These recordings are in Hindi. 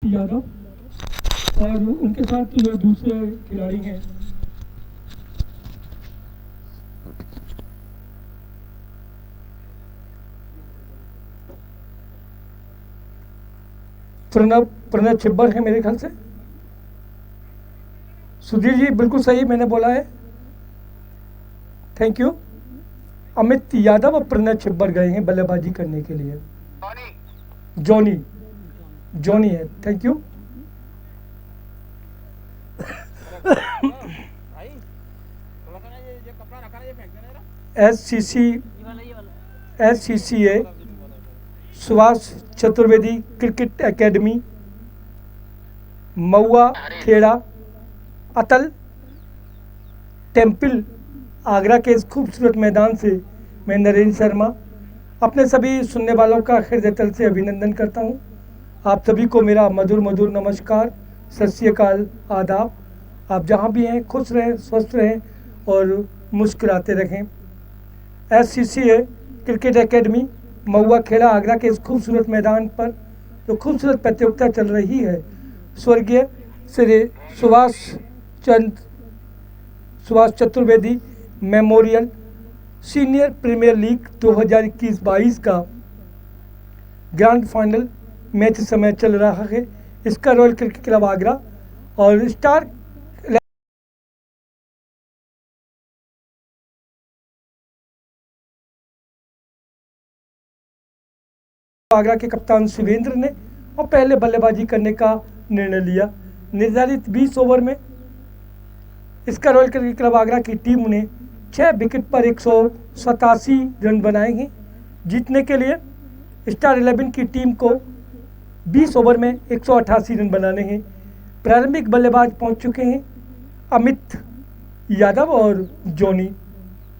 यादव और उनके साथ जो दूसरे खिलाड़ी हैं प्रणव छिब्बर है मेरे ख्याल से। सुधीर जी बिल्कुल सही मैंने बोला है, थैंक यू। अमित यादव और प्रणव छिब्बर गए हैं बल्लेबाजी करने के लिए। जॉनी जॉनी है, thank you. SCCA Subhash Chaturvedi cricket academy Mahua Kheda Atal temple Agra के इस खूबसूरत मैदान से मैं नरेंद्र शर्मा अपने सभी सुनने वालों का हृदय तल से अभिनंदन करता हूं। आप सभी को मेरा मधुर मधुर नमस्कार, सत श्री अकाल, आदाब। आप जहां भी हैं खुश रहें, स्वस्थ रहें और मुस्कुराते रहें। SCCA cricket academy Mahua Kheda Agra के इस खूबसूरत मैदान पर जो खूबसूरत प्रतियोगिता चल रही है, स्वर्गीय Shri Subhash Chaturvedi memorial senior premier league 2021-22 का ग्रैंड फाइनल मैच समय चल रहा है। इसका रॉयल क्रिकेट क्लब आगरा और स्टार आगरा के कप्तान शिवेंद्र ने और पहले बल्लेबाजी करने का निर्णय लिया। निर्धारित 20 ओवर में इसका रॉयल क्रिकेट क्लब आगरा की टीम ने 6 विकेट पर 187 रन बनाए हैं। जीतने के लिए स्टार 11 की टीम को 20 ओवर में 188 रन बनाने हैं। प्रारंभिक बल्लेबाज पहुंच चुके हैं अमित यादव और जॉनी।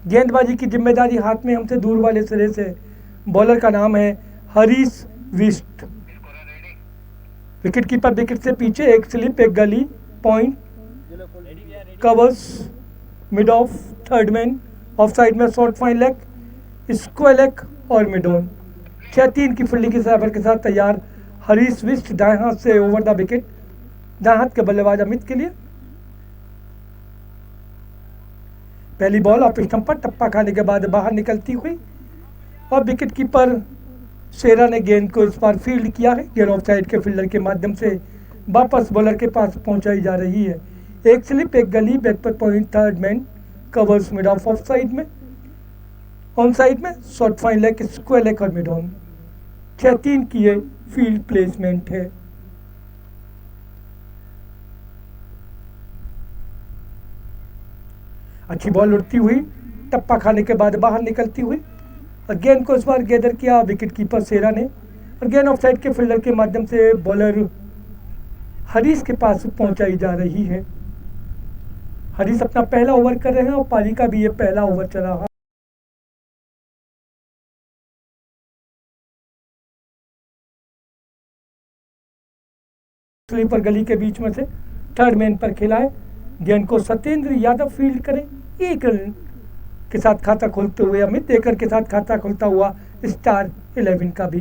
गेंदबाजी की जिम्मेदारी हाथ में हमसे दूर वाले सिरे से बॉलर का नाम है Harish Bisht. Wicket keeper wicket से पीछे एक स्लिप, एक gully, point, covers, mid off, third man, off side में short fine leg, square leg और मिड ऑन। 6-3 की फील्डिंग की सराबर के साथ तैयार हरीश विस्ट दाएं हाथ से ओवर द विकेट। दाएं हाथ के बल्लेबाज अमित के लिए पहली बॉल ऑफ स्टंप पर टप्पा खाने के बाद बाहर निकलती हुई और विकेट कीपर शेरा ने गेंद को इस बार फील्ड किया है। गेंद ऑफ साइड के फील्डर के माध्यम से वापस बॉलर के पास पहुंचाई जा रही है। एक स्लिप, एक गली, बैक पर point, third man, covers, mid of side में, ऑन साइड में short fine leg, square leg और मिड ऑन। 6-3 की ये फील्ड प्लेसमेंट है। अच्छी बॉल उड़ती हुई टप्पा खाने के बाद बाहर निकलती हुई और गेंद को इस बार गैदर किया विकेट कीपर शेरा ने और गेंद ऑफ साइड के फील्डर के माध्यम से बॉलर हरीश के पास पहुंचाई जा रही है। हरीश अपना पहला ओवर कर रहे हैं और पारी का भी ये पहला ओवर चला रहा। स्लीपर गली के बीच में से थर्ड मैन पर खेला है। गेंद को सत्येंद्र यादव फील्ड करें। एक रन के साथ खाता खोलते हुए अमित एकड़ के साथ खाता खोलता हुआ स्टार 11 का भी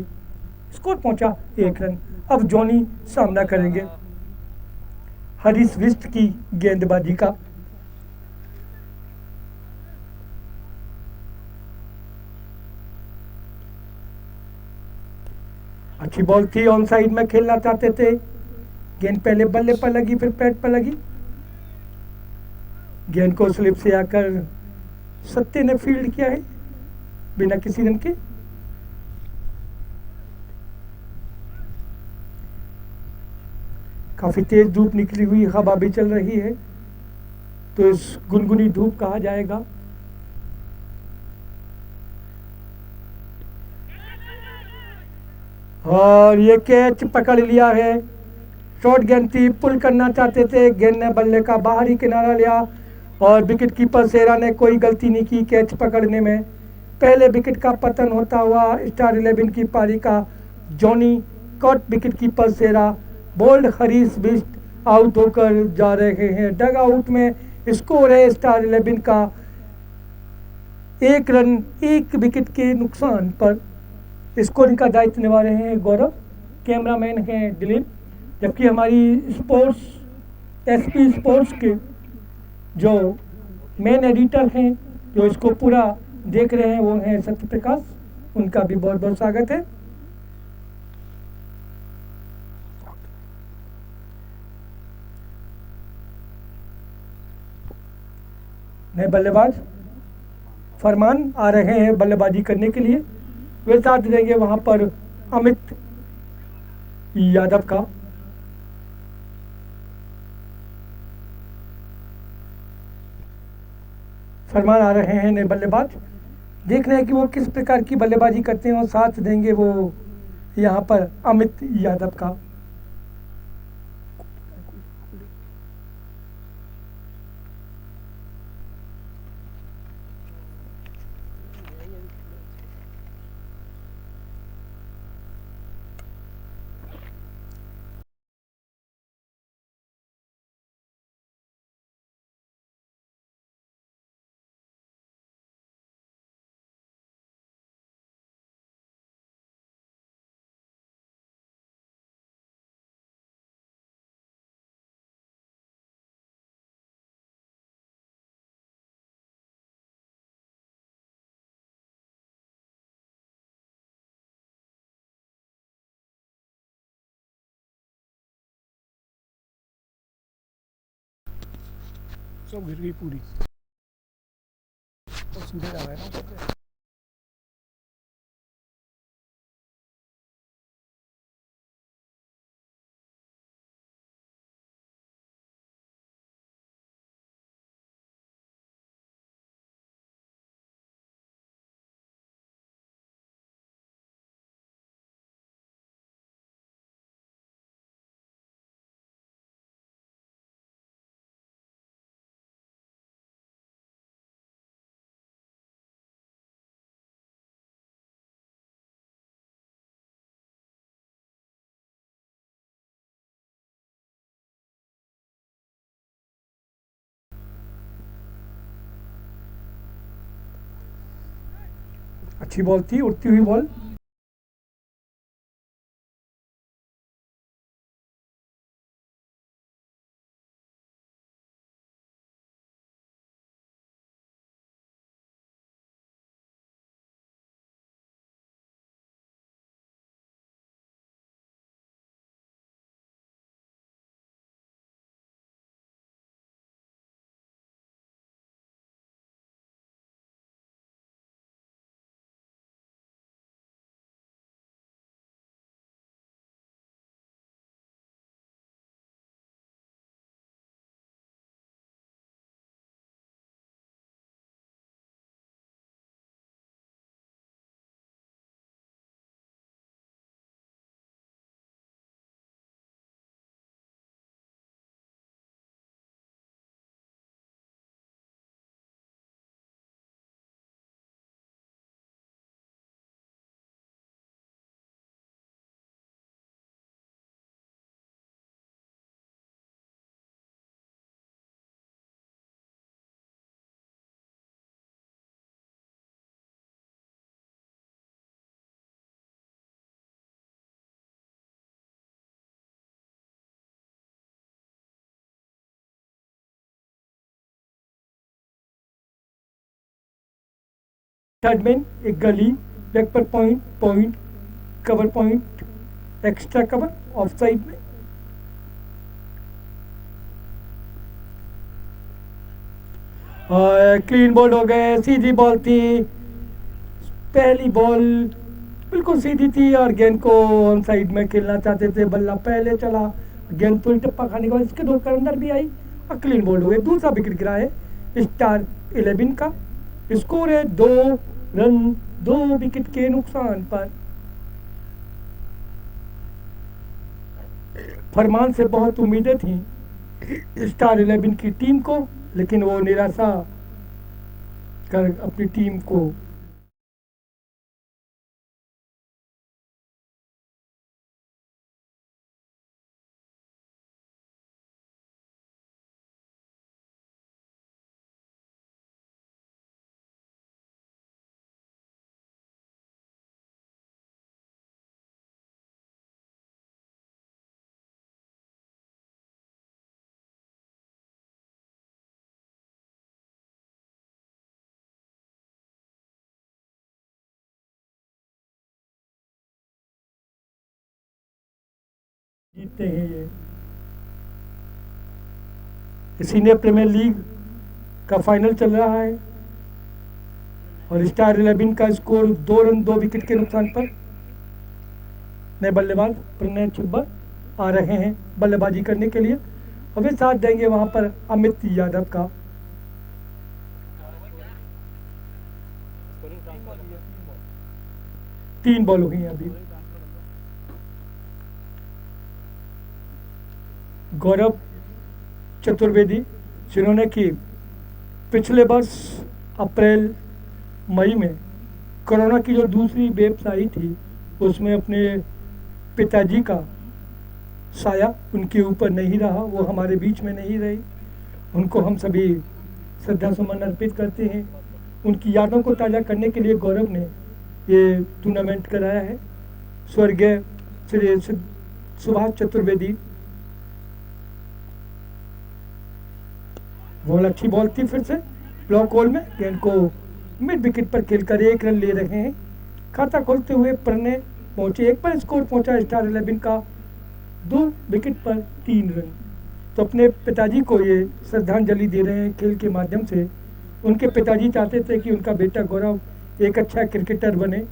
स्कोर पहुंचा 1 रन। अब जॉनी सामना करेंगे हरीश विस्ट की गेंदबाजी का। अच्छी बॉल थी, ऑन साइड में खेलना चाहते थे। गेंद पहले बल्ले पर लगी, फिर पैड पर लगी। गेंद को स्लिप से आकर सत्य ने फील्ड किया है बिना किसी रन के। काफी तेज धूप निकली हुई, हवा भी चल रही है तो इस गुनगुनी धूप कहा जाएगा। और ये कैच पकड़ लिया है। शॉर्ट गेंद थी, पुल करना चाहते थे, गेंद ने बल्ले का बाहरी किनारा लिया और विकेट कीपर शेरा ने कोई गलती नहीं की कैच पकड़ने में। पहले विकेट का पतन होता हुआ स्टार 11 की पारी का जॉनी कॉट विकेट कीपर शेरा, बोल्ड हरीश बिस्ट आउट होकर जा रहे हैं। डग आउट में स्कोर है स्टार 11 का 1 रन 1 विकेट के नुकसान पर। स्कोरिंग का दायित्व निभा रहे हैं गौरव, कैमरामैन हैं दिलीप जबकि हमारी स्पोर्ट्स एसपी स्पोर्ट्स के जो मेन एडिटर हैं, जो इसको पूरा देख रहे हैं, वो हैं सत्य प्रकाश। उनका भी बहुत बहुत स्वागत है। नए बल्लेबाज फरमान आ रहे हैं बल्लेबाजी करने के लिए। वे साथ देंगे वहां पर अमित यादव का। फरमान आ रहे हैं नए बल्लेबाज। देख रहे हैं कि वो किस प्रकार की बल्लेबाजी करते हैं, और साथ देंगे वो यहाँ पर अमित यादव का। सब गिर गई पूरी और सीधे जा रहा है ना। अच्छी बॉल थी, उड़ती हुई बॉल। थर्ड मैन एक गली, लेग पर point, point, cover point, extra cover, of side में। और क्लीन बॉल हो गए, सीधी बॉल थी। पहली बॉल बिल्कुल सीधी थी और गेंद को ऑन साइड में खेलना चाहते थे। बल्ला पहले चला, गेंद पूरी टप्पा खाने के बाद इसके दो अंदर भी आई और क्लीन बॉल हो गए। दूसरा विकेट गिरा है स्टार 11 का। स्कोर है 2 रन, 2 विकेट के नुकसान पर। फरमान से बहुत उम्मीदें थी स्टार 11 की टीम को, लेकिन वो निराशा कर अपनी टीम को जीतते हैं ये। सीनियर प्रीमियर लीग का फाइनल चल रहा है और स्टार 11 का स्कोर 2 रन 2 विकेट के नुकसान पर। नए बल्लेबाज प्रणय छिब्बर आ रहे हैं बल्लेबाजी करने के लिए और वे साथ देंगे वहां पर अमित यादव का। तीन बॉल हुई हैं अभी। गौरव चतुर्वेदी जिन्होंने कि पिछले वर्ष अप्रैल मई में कोरोना की जो दूसरी वेव आई थी उसमें अपने पिताजी का साया उनके ऊपर नहीं रहा, वो हमारे बीच में नहीं रही। उनको हम सभी श्रद्धा सुमन अर्पित करते हैं। उनकी यादों को ताज़ा करने के लिए गौरव ने ये टूर्नामेंट कराया है। स्वर्गीय श्री सुभाष चतुर्वेदी, बॉल अच्छी बॉल थी, फिर से ब्लॉक होल में गेंद को मिड विकेट पर खेलकर 1 रन ले रहे हैं। खाता खोलते हुए प्रणय पहुंचे, एक पर स्कोर पहुंचा स्टार 11 का 2 विकेट पर 3 रन। तो अपने पिताजी को ये श्रद्धांजलि दे रहे हैं खेल के माध्यम से। उनके पिताजी चाहते थे कि उनका बेटा गौरव एक अच्छा क्रिकेटर बने,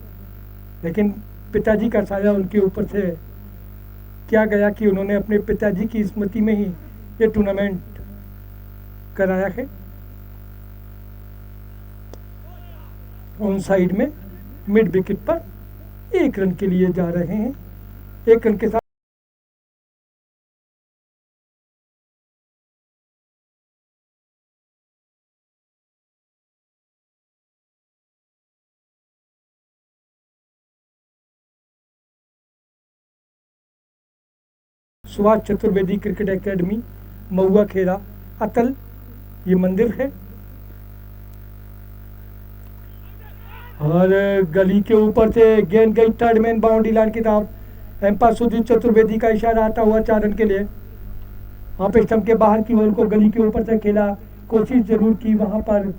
लेकिन पिताजी का साया उनके ऊपर से क्या गया कि उन्होंने अपने पिताजी की स्मृति में ही ये टूर्नामेंट कराया है। ऑन साइड में मिड विकेट पर 1 रन के लिए जा रहे हैं। 1 रन के साथ सुभाष चतुर्वेदी क्रिकेट एकेडमी, महुआ खेड़ा, अतल ये मंदिर है। और गली के ऊपर से गेंद गई थर्ड मैन बाउंड्री लाइन की तरफ। एम्पायर सुधीर चतुर्वेदी का इशारा आता हुआ 4 रन के लिए। ऑफ स्टंप के बाहर की बॉल को गली के ऊपर से खेला, कोशिश जरूर की वहां पर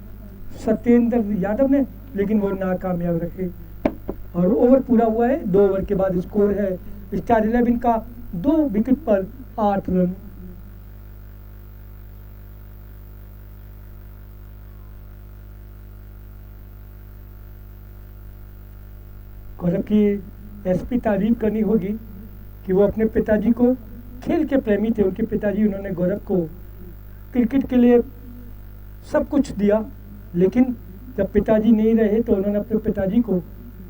सत्येंद्र यादव ने, लेकिन वो नाकामयाब रहे। और ओवर पूरा हुआ है। 2 ओवर के बाद स्कोर है स्टार 11 का 2 विकेट पर 8 रन। गौरव की एसपी तारीफ करनी होगी कि वो अपने पिताजी को खेल के प्रेमी थे। उनके पिताजी, उन्होंने गौरव को क्रिकेट के लिए सब कुछ दिया, लेकिन जब पिताजी नहीं रहे तो उन्होंने अपने पिताजी को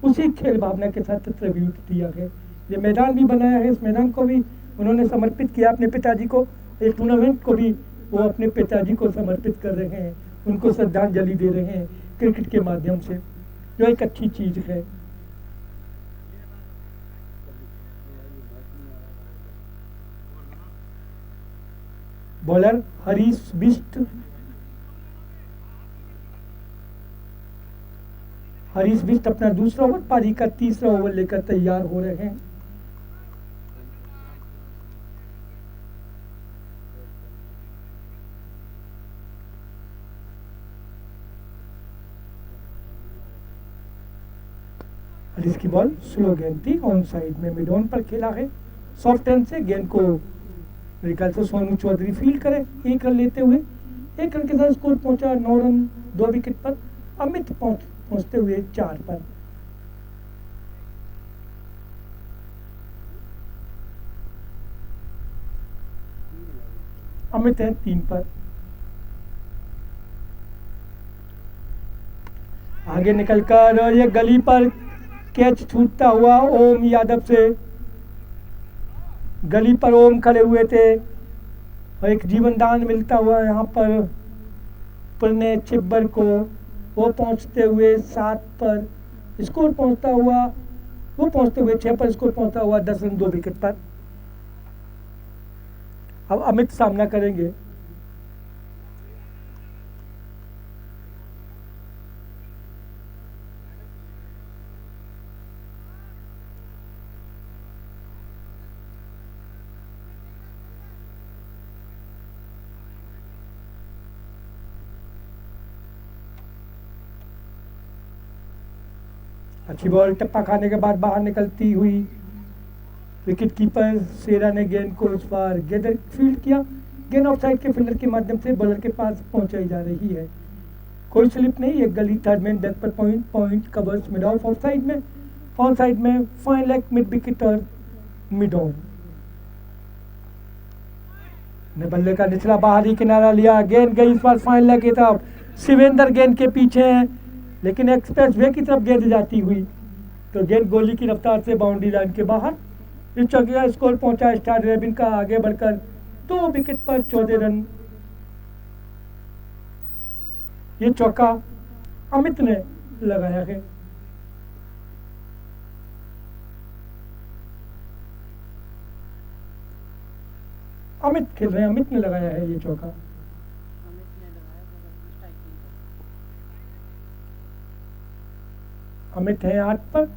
उसी खेल भावना के साथ ट्रिब्यूट दिया है। ये मैदान भी बनाया है, इस मैदान को भी उन्होंने समर्पित किया अपने पिताजी को। इस टूर्नामेंट को भी वो अपने पिताजी को समर्पित कर रहे हैं, उनको श्रद्धांजलि दे रहे हैं क्रिकेट के माध्यम से, जो एक अच्छी चीज़ है। बॉलर हरीश बिष्ट, हरीश बिष्ट अपना दूसरा ओवर, पारी का तीसरा ओवर लेकर तैयार हो रहे हैं। हरीश की बॉल स्लो गेंद थी, ऑन साइड में मिड ऑन पर खेला है। सॉफ्ट हैंड से गेंद को मेरे ख्याल से सोनू चौधरी फील्ड करे 1 रन लेते हुए। 1 रन के साथ स्कोर पहुंचा 9 रन 2 विकेट पर। अमित पहुंचते हुए 4 पर। अमित है 3 पर। आगे निकलकर ये गली पर कैच छूटता हुआ ओम यादव से। गली पर ओम खड़े हुए थे और एक जीवन दान मिलता हुआ यहाँ पर प्रणय छिब्बर को। वो पहुंचते हुए 7 पर स्कोर पहुंचता हुआ, वो पहुंचते हुए 6 पर स्कोर पहुंचता हुआ 10 रन 2 विकेट पर। अब अमित सामना करेंगे। अच्छी बॉल टप्पा खाने के बाद बाहर निकलती हुई विकेट कीपर शेरा ने गेंद को इस बार गेंद फील्ड किया। गेंद ऑफ साइड के फील्डर के माध्यम से बॉलर के पास पहुंचाई जा रही है। कोई स्लिप नहीं, एक गली थर्ड मैन डेथ पर point covers mid of side में, ऑन साइड में फाइन लेग मिड विकेट और मिड ऑन ने बल्ले का निचला बाहरी किनारा लिया। गेंद गई इस बार फाइन लेग की तरफ। शिवेंद्र गेंद के पीछे हैं, लेकिन एक्सप्रेस वे की तरफ गेंद जाती हुई तो गेंद गोली की रफ्तार से बाउंड्री लाइन के बाहर। इस चौके का स्कोर पहुंचा स्टार रेबिन का आगे बढ़कर 2 विकेट पर 14 रन। ये चौका अमित ने लगाया है। अमित खेल रहे हैं, अमित ने लगाया है ये चौका। अमित है 8 पर।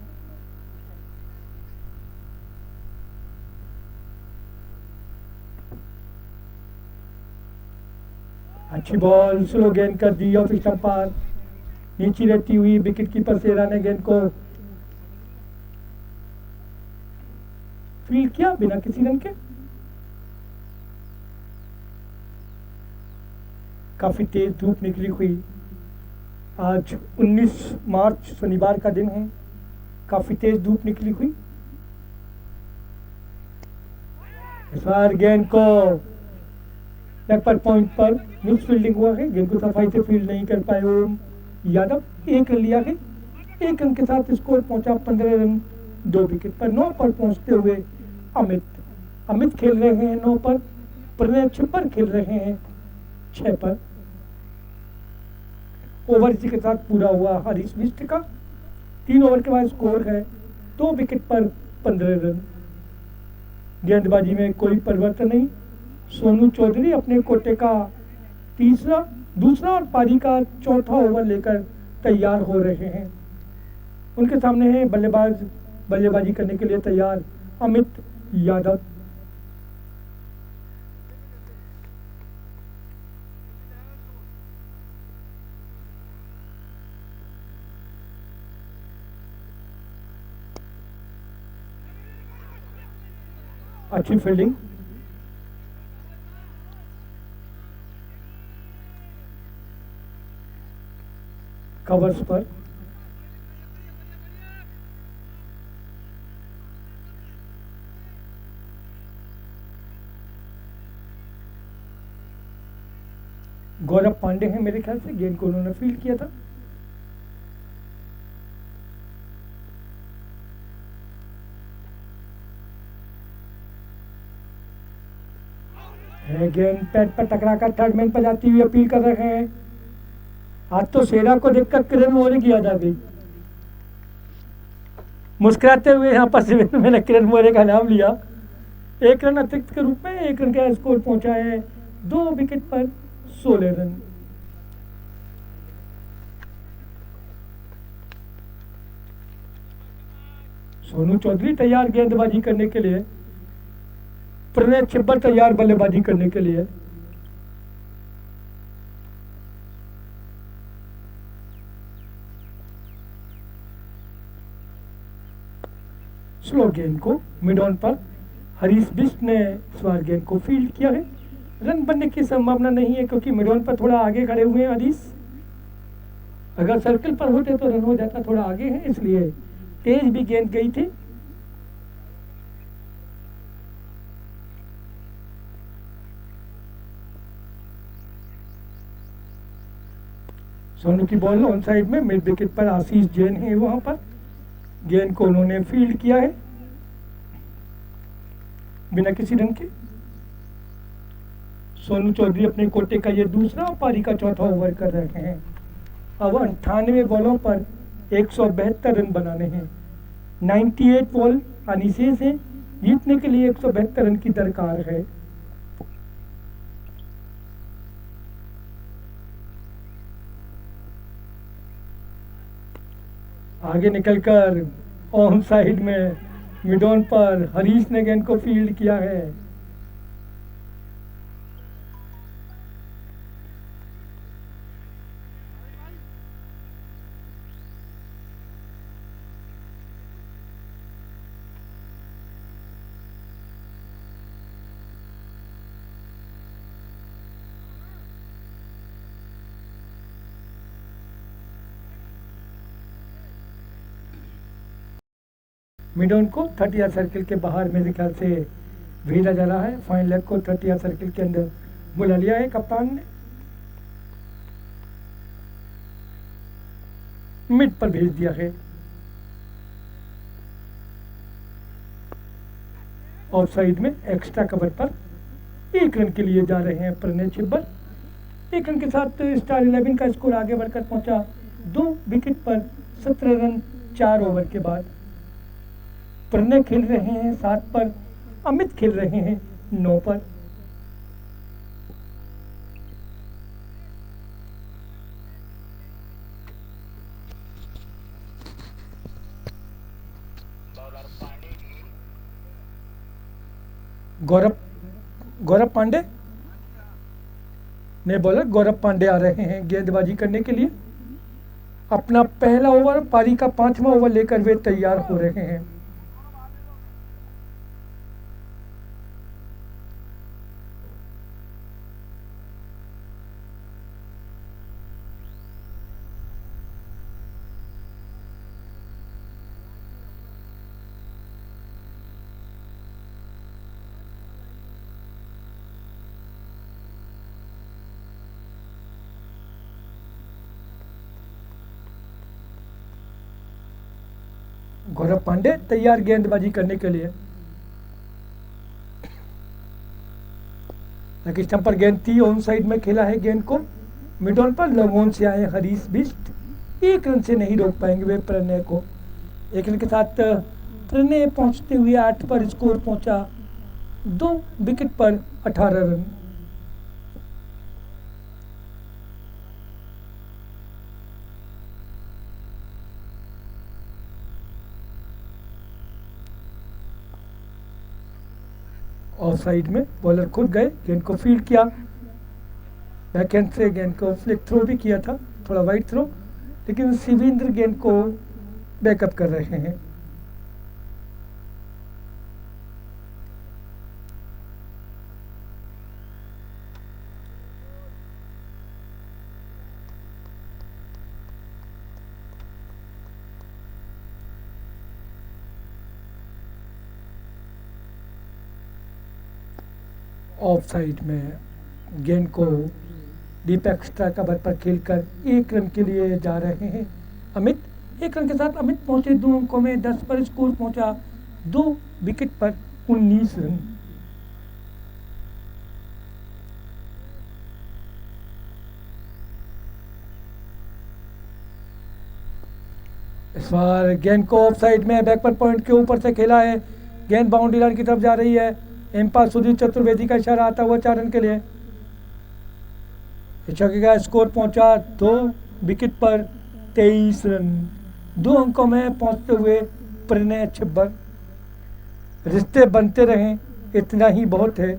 अच्छी बॉल, स्लो गेंद कर दी ऑफ स्टंप पार, नीचे रहती हुई विकेट कीपर शेरा ने गेंद को फील्ड किया बिना किसी रन के। काफी तेज धूप निकली हुई। आज 19 मार्च शनिवार का दिन है। काफी तेज धूप निकली हुई। इस बार गेंद को लेग पर पॉइंट पर मिस फील्डिंग हुआ है। गेंद को सफाई से फील्ड नहीं कर पाए ओम यादव। 1 रन लिया है। 1 रन के साथ स्कोर पहुंचा 15 रन 2 विकेट पर। 9 पर पहुंचते हुए अमित खेल रहे हैं 9 पर। प्रणय छिपर खेल रहे हैं 6 पर। ओवर इसी के साथ पूरा हुआ हरीश बिष्ट का। 3 ओवर के बाद स्कोर है 2 विकेट पर 15 रन। गेंदबाजी में कोई परिवर्तन नहीं। सोनू चौधरी अपने कोटे का दूसरा और पारी का चौथा ओवर लेकर तैयार हो रहे हैं। उनके सामने है बल्लेबाजी करने के लिए तैयार अमित यादव। अच्छी फील्डिंग। कवर्स पर गौरव पांडे हैं मेरे ख्याल से। गेंद को उन्होंने फील्ड किया था। गेंद पैड पर टकराकर थर्ड मैन पर जाती हुई अपील कर रहे हैं। आज तो शेरा को देखकर किरण मोरे की याद आ गई। मुस्कुराते हुए यहाँ पर शिवेंद्र मैंने किरण मोरे का नाम लिया। 1 रन अतिरिक्त के रूप में 1 रन का स्कोर पहुंचा है 2 विकेट पर 16 रन। सोनू चौधरी तैयार गेंदबाजी करने के लिए। प्रणय छिब्बर तैयार बल्लेबाजी करने के लिए। स्लो गेंद को मिड ऑन पर हरीश बिष्ट ने इस बार गेंद को फील्ड किया है। रन बनने की संभावना नहीं है क्योंकि मिड ऑन पर थोड़ा आगे खड़े हुए हैं हरीश। अगर सर्कल पर होते तो रन हो जाता। थोड़ा आगे है इसलिए तेज भी गेंद गई थी। सोनू की बॉल ऑन साइड में मिड विकेट पर आशीष जैन है वहां पर। गेंद को उन्होंने फील्ड किया है बिना किसी रन के। सोनू चौधरी अपने कोटे का ये दूसरा पारी का चौथा ओवर कर रहे हैं। अब 98 बॉलों पर 172 रन बनाने हैं। 98 बॉल आनी शेष है। जीतने के लिए 172 रन की दरकार है। आगे निकलकर ऑन साइड में मिड ऑन पर हरीश ने गेंद को फील्ड किया है। मिडोन को 30 यार्ड सर्किल के बाहर मेरे ख्याल से भेजा जा रहा है। फाइन लेग को 30 यार्ड सर्किल के अंदर बुला लिया है कप्तान ने, मिड पर भेज दिया है। ऑफ साइड में एक्स्ट्रा कवर पर 1 रन के लिए जा रहे हैं प्रणय छिब्बर। 1 रन के साथ स्टार 11 का स्कोर आगे बढ़कर पहुंचा 2 विकेट पर 17 रन 4 ओवर के बाद। प्रणय खेल रहे हैं 7 पर, अमित खेल रहे हैं 9 पर। गौरव पांडे ने बॉलर गौरव पांडे आ रहे हैं गेंदबाजी करने के लिए। अपना पहला ओवर, पारी का 5वां ओवर लेकर वे तैयार हो रहे हैं। गौरव पांडे तैयार गेंदबाजी करने के लिए। लेग स्टंप पर गेंद थी, ऑन साइड में खेला है गेंद को। मिड ऑन पर लगोन से आए हरीश बिष्ट, 1 रन से नहीं रोक पाएंगे वे प्रणय को। 1 रन के साथ प्रणय पहुंचते हुए 8 पर स्कोर पहुंचा 2 विकेट पर 18 रन। ऑफ साइड में बॉलर खुद गए, गेंद को फील्ड किया, बैकहैंड से गेंद को फ्लिक थ्रो भी किया था, थोड़ा वाइड थ्रो, लेकिन शिवेंद्र गेंद को बैकअप कर रहे हैं। ऑफ साइड में गेंद को डीप एक्स्ट्रा कवर पर खेलकर 1 रन के लिए जा रहे हैं अमित। 1 रन के साथ अमित पहुंचे 2 अंकों में, 10 पर स्कोर पहुंचा 2 विकेट पर 19 रन। इस बार गेंद को ऑफ साइड में बैकवर्ड पॉइंट के ऊपर से खेला है, गेंद बाउंड्री लाइन की तरफ जा रही है। एम्पायर सुधीर चतुर्वेदी का इशारा आता हुआ 4 रन के लिए। छक्के का स्कोर पहुंचा 2 विकेट पर 23 रन। 2 अंकों में पहुंचते हुए प्रणय छिब्बर। रिश्ते बनते रहें इतना ही बहुत है,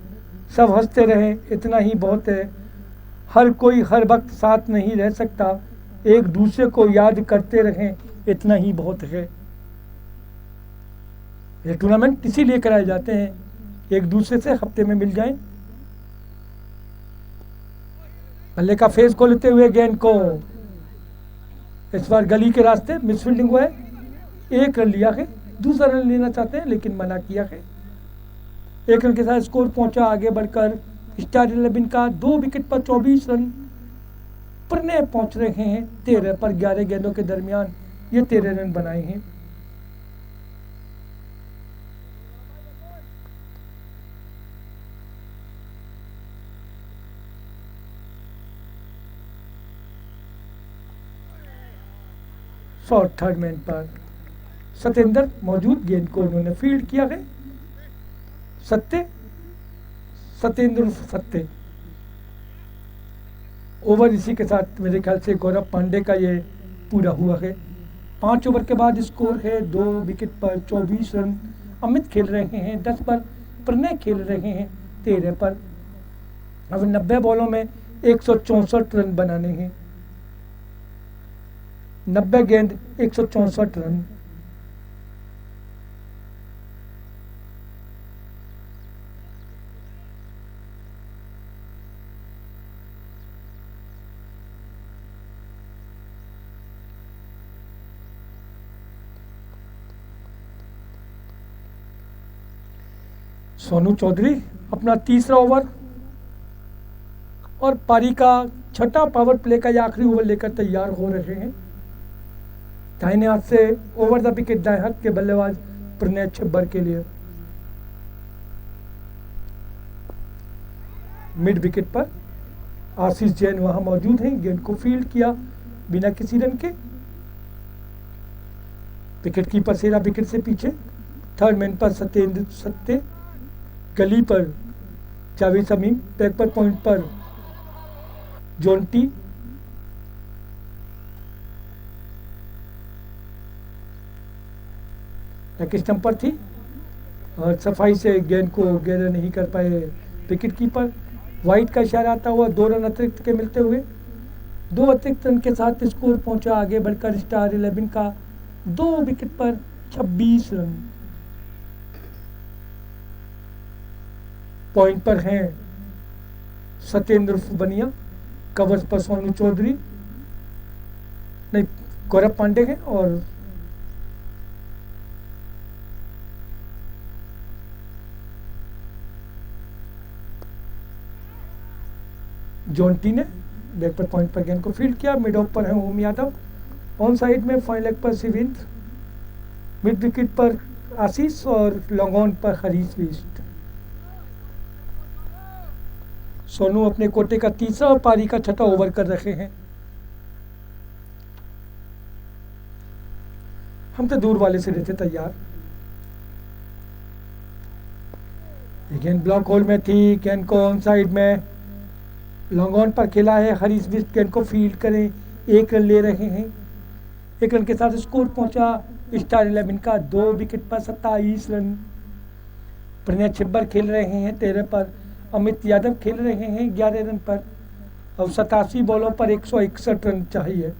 सब हंसते रहें इतना ही बहुत है। हर कोई हर वक्त साथ नहीं रह सकता, एक दूसरे को याद करते रहें इतना ही बहुत है। ये टूर्नामेंट इसीलिए कराए जाते हैं, एक दूसरे से हफ्ते में मिल जाएं। बल्ले का फेस खोलते हुए गेंद को इस बार गली के रास्ते मिसफील्डिंग हुआ है। 1 रन लिया है, दूसरा रन लेना चाहते हैं लेकिन मना किया है। 1 रन के साथ स्कोर पहुंचा आगे बढ़कर स्टार 11 का 2 विकेट पर 24 रन। प्रणय पहुंच रहे हैं 13 पर, 11 गेंदों के दरमियान ये 13 रन बनाए हैं। शॉर्ट थर्ड मैन पर सत्येंद्र मौजूद, गेंद को उन्होंने फील्ड किया है। सत्येंद्र सत्य ओवर इसी के साथ मेरे ख्याल से गौरव पांडे का ये पूरा हुआ है। 5 ओवर के बाद स्कोर है 2 विकेट पर 24 रन। अमित खेल रहे हैं 10 पर, प्रणय खेल रहे हैं 13 पर। अब 90 बॉलों में 164 रन बनाने हैं। 90 गेंद 164 रन। सोनू चौधरी अपना तीसरा ओवर और पारी का छठा पावर प्ले का ये आखिरी ओवर लेकर तैयार हो रहे हैं। दाहिने हाथ से ओवर द विकेट दाएं हाथ के बल्लेबाज प्रणय छिब्बर के लिए। मिड विकेट पर आशीष जैन वहां मौजूद हैं। गेंद को फील्ड किया बिना किसी रन के। विकेट कीपर सेरा विकेट से पीछे। थर्ड मैन पर सत्येंद्र सत्य, गली पर जावेद शमीम, बैक पर पॉइंट पर जोंटी। एक स्टंपर थी और सफाई से गेंद को गैदर नहीं कर पाए विकेट कीपर। वाइट का इशारा आता हुआ 2 रन अतिरिक्त के मिलते हुए 2 अतिरिक्त रन के साथ स्कोर पहुंचा आगे बढ़कर स्टार 11 का 2 विकेट पर 26 रन। पॉइंट पर हैं सत्येंद्र बनिया, कवर्स पर सोनू चौधरी नहीं गौरव पांडे हैं और जोंटी ने बैक पर पॉइंट पर गेंद को फील्ड किया। मिड ऑफ पर है ओम यादव, ऑन साइड में फाइन लेग पर शिवेंद्र, मिड विकेट पर आशीष और लॉन्ग ऑन पर हरीश वेस्ट। सोनू अपने कोटे का तीसरा और पारी का छठा ओवर कर रहे हैं। हम तो दूर वाले से रहते तैयार। गेंद ब्लॉक होल में थी, गेंद को ऑन साइड में लॉन्ग ऑन पर खेला है। हरीश विस्ट गेंद को फील्ड करें, 1 रन ले रहे हैं। 1 रन के साथ स्कोर पहुंचा स्टार 11 का 2 विकेट पर 27 रन। प्रणय छिब्बर खेल रहे हैं 13 पर, अमित यादव खेल रहे हैं 11 रन पर और 87 बॉलों पर 161 रन चाहिए।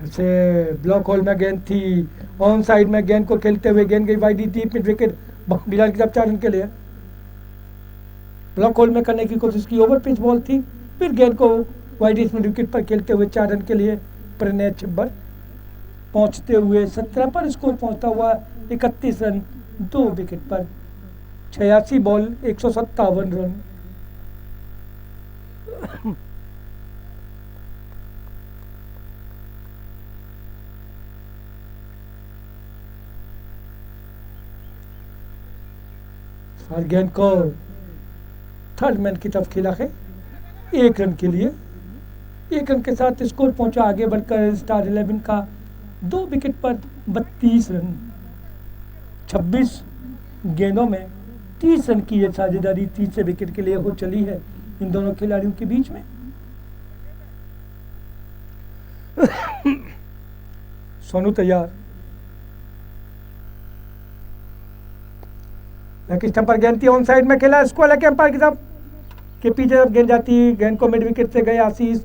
से ब्लॉक होल में गेंद थी, ऑन साइड में गेंद को खेलते हुए गेंद गई wide deep mid wicket, boundary की तरफ 4 रन के लिए। ब्लॉक होल में करने की कोशिश की, ओवर पिच बॉल थी, फिर गेंद को वाइड मिड विकेट पर खेलते हुए 4 रन के लिए प्रणय छिब्बर पहुंचते हुए 17 पर स्कोर पहुंचता हुआ 31 रन 2 विकेट पर 86 बॉल 157 रन। और गेंद को थर्ड मैन की तरफ खेला है 1 रन के लिए। 1 रन के साथ स्कोर पहुंचा आगे बढ़कर स्टार 11 का 2 विकेट पर 32 रन। 26 गेंदों में 30 रन की यह साझेदारी तीसरे विकेट के लिए हो चली है इन दोनों खिलाड़ियों के बीच में। सोनू तैयार। स्टंप पर गेंद थी, ऑन साइड में खेला, स्क्वायर के अंपायर की तरफ के पीछे जब गेंद जाती, गेंद को मिड विकेट से गए आशीष,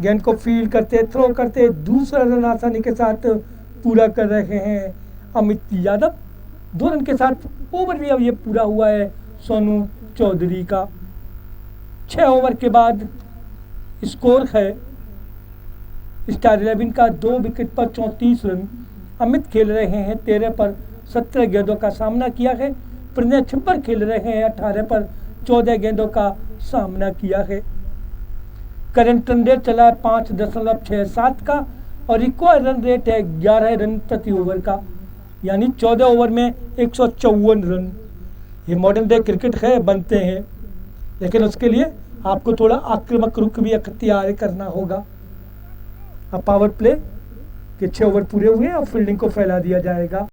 गेंद को फील्ड करते थ्रो करते दूसरा रन आसानी के साथ पूरा कर रहे हैं अमित यादव। 2 रन के साथ ओवर भी अब ये पूरा हुआ है सोनू चौधरी का। 6 ओवर के बाद स्कोर है स्टार 11 का 2 विकेट पर 34 रन। अमित खेल रहे हैं 13 पर 17 गेंदों का सामना किया है। प्रणय छिब्बर खेल रहे हैं 18 पर 14 गेंदों का सामना किया है। करंट रन रेट चला 5.67 का और रिक्वायर्ड रन रेट है 11 रन प्रति ओवर का, यानी 14 ओवर में 154 रन। ये मॉडर्न डे क्रिकेट है, बनते हैं, लेकिन उसके लिए आपको थोड़ा आक्रामक रुख भी अख्तियार करना होगा। अब पावर प्ले के 6 ओवर पूरे हुए और फील्डिंग को फैला दिया जाएगा।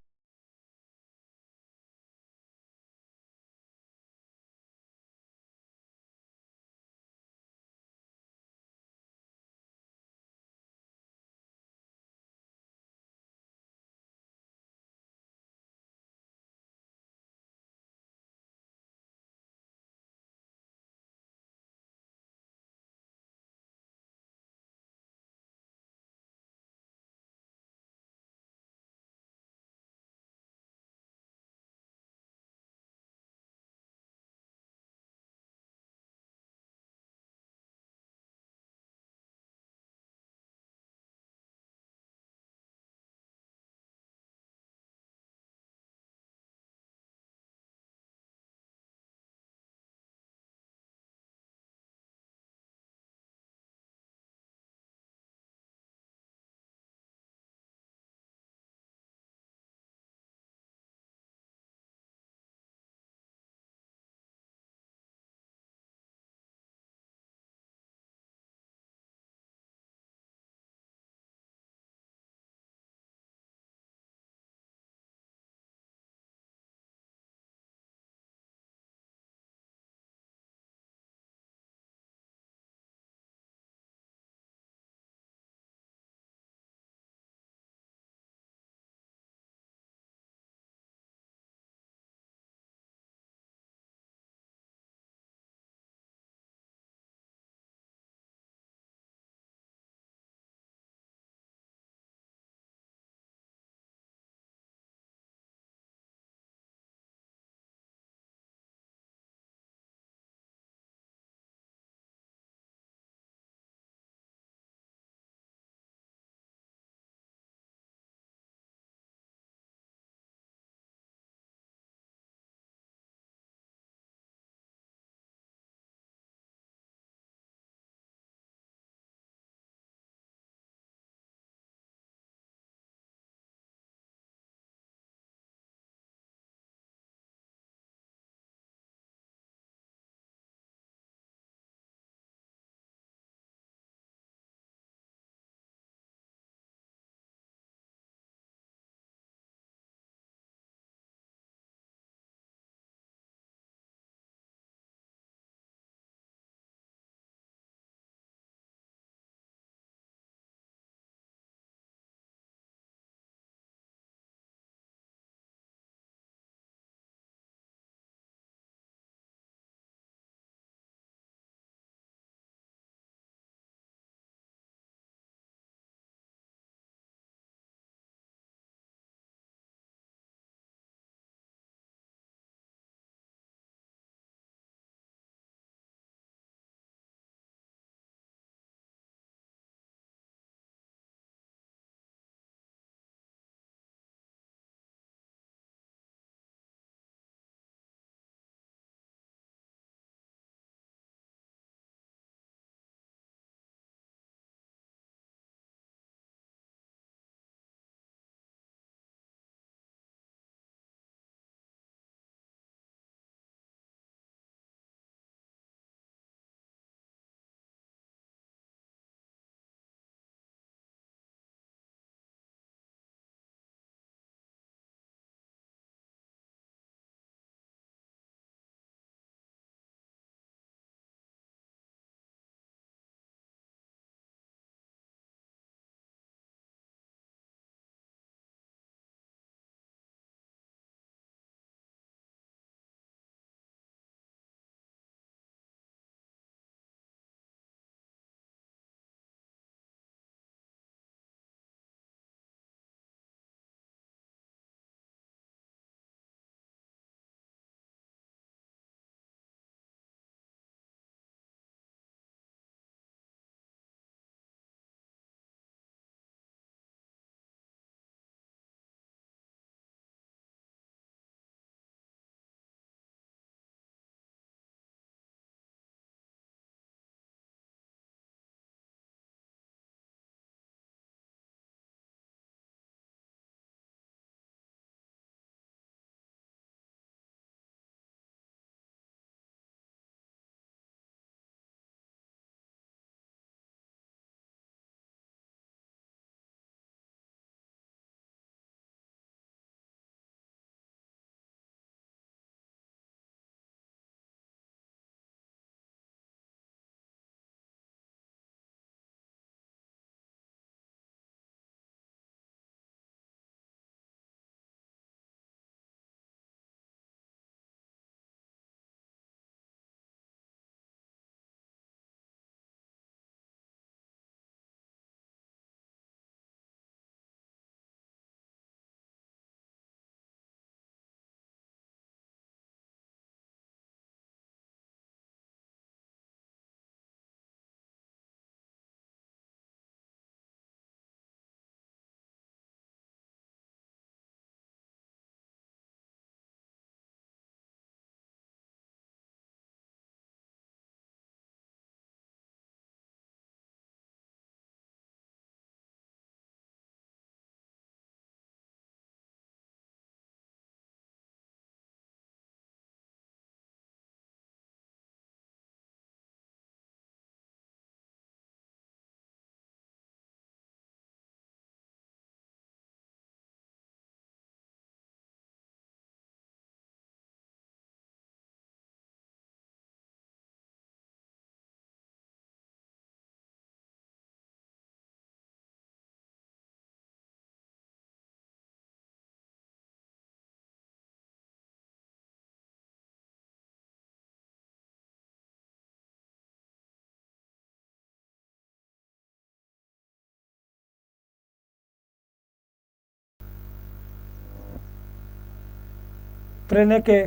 प्रणय के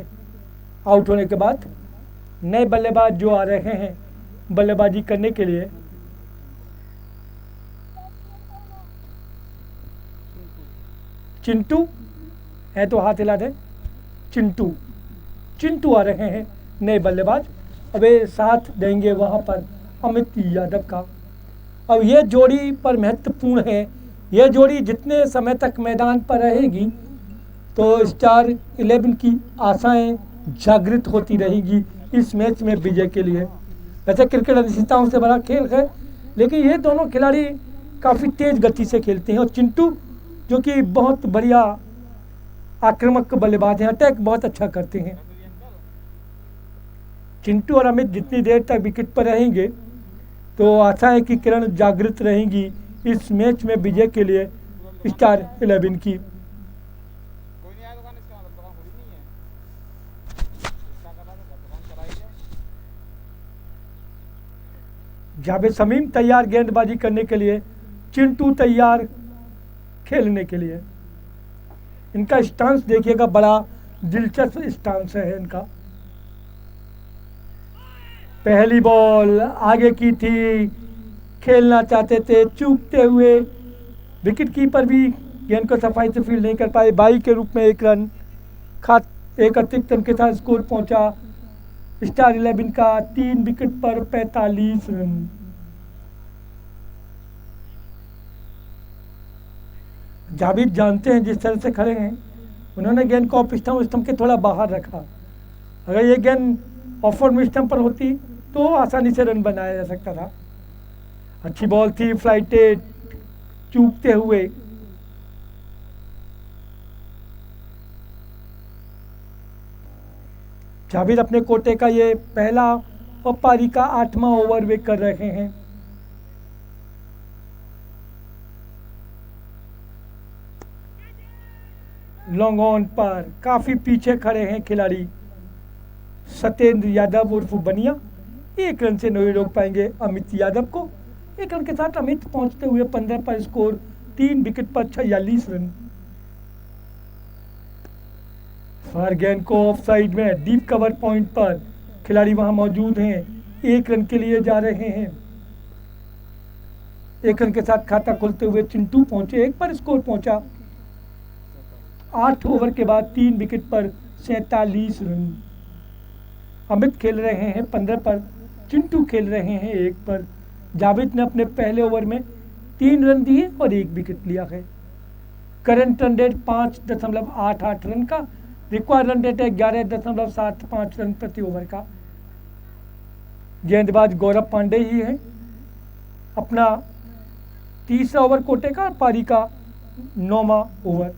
आउट होने के बाद नए बल्लेबाज जो आ रहे हैं बल्लेबाजी करने के लिए, चिंटू है तो हाथ हिला दे। चिंटू आ रहे हैं नए बल्लेबाज। अब ये साथ देंगे वहाँ पर अमित यादव का। अब ये जोड़ी पर महत्वपूर्ण है, ये जोड़ी जितने समय तक मैदान पर रहेगी तो स्टार 11 की आशाएं जागृत होती रहेगी इस मैच में विजय के लिए। वैसे क्रिकेट अनिश्चितताओं से बड़ा खेल है, लेकिन ये दोनों खिलाड़ी काफ़ी तेज़ गति से खेलते हैं और चिंटू जो कि बहुत बढ़िया आक्रामक बल्लेबाज हैं, अटैक बहुत अच्छा करते हैं। चिंटू और अमित जितनी देर तक विकेट पर रहेंगे तो आशा है कि किरण जागृत रहेंगी इस मैच में विजय के लिए स्टार 11 की। जावेद शमीम तैयार गेंदबाजी करने के लिए, चिंटू तैयार खेलने के लिए। इनका स्टांस देखिएगा, बड़ा दिलचस्प स्टांस है इनका। पहली बॉल आगे की थी, खेलना चाहते थे, चूकते हुए विकेट कीपर भी गेंद को सफाई से फील्ड नहीं कर पाए। 22 के रूप में 1 रन, एक अतिरिक्त रन के साथ स्कोर पहुंचा स्टार 11 का 3 विकेट पर 45 रन। जावेद जानते हैं जिस तरह से खड़े हैं, उन्होंने गेंद को ऑफ स्टंप के थोड़ा बाहर रखा। अगर ये गेंद ऑफ स्टंप पर होती तो आसानी से रन बनाया जा सकता था। अच्छी बॉल थी, फ्लाइटेड चूकते हुए। जावेद अपने कोटे का ये पहला और पारी का 8वां ओवर वे कर रहे हैं। लॉन्ग ऑन पर काफी पीछे खड़े हैं खिलाड़ी सत्येंद्र यादव उर्फ बनिया। 1 रन से नहीं रोक पाएंगे अमित यादव को। 1 रन के साथ अमित पहुंचते हुए 15 पर स्कोर, 3 विकेट पर 46 रन। फार गेंद को ऑफ साइड में डीप कवर पॉइंट पर खिलाड़ी वहां मौजूद हैं, 1 रन के लिए जा रहे हैं। 1 रन के साथ खाता खुलते हुए चिंटू पहुंचे, 1 पर स्कोर पहुंचा। 8 ओवर के बाद 3 विकेट पर 47 रन। अमित खेल रहे हैं 15 पर, चिंटू खेल रहे हैं 1 पर। जावेद ने अपने पहले ओवर में 3 रन दिए और 1 विकेट लिया है। करंट रन रेट 5.88 रन का, रिक्वायर्ड रन रेट है 11.75 रन प्रति ओवर का। गेंदबाज गौरव पांडे ही है। अपना तीसरा ओवर कोटे का, पारी का 9वां ओवर।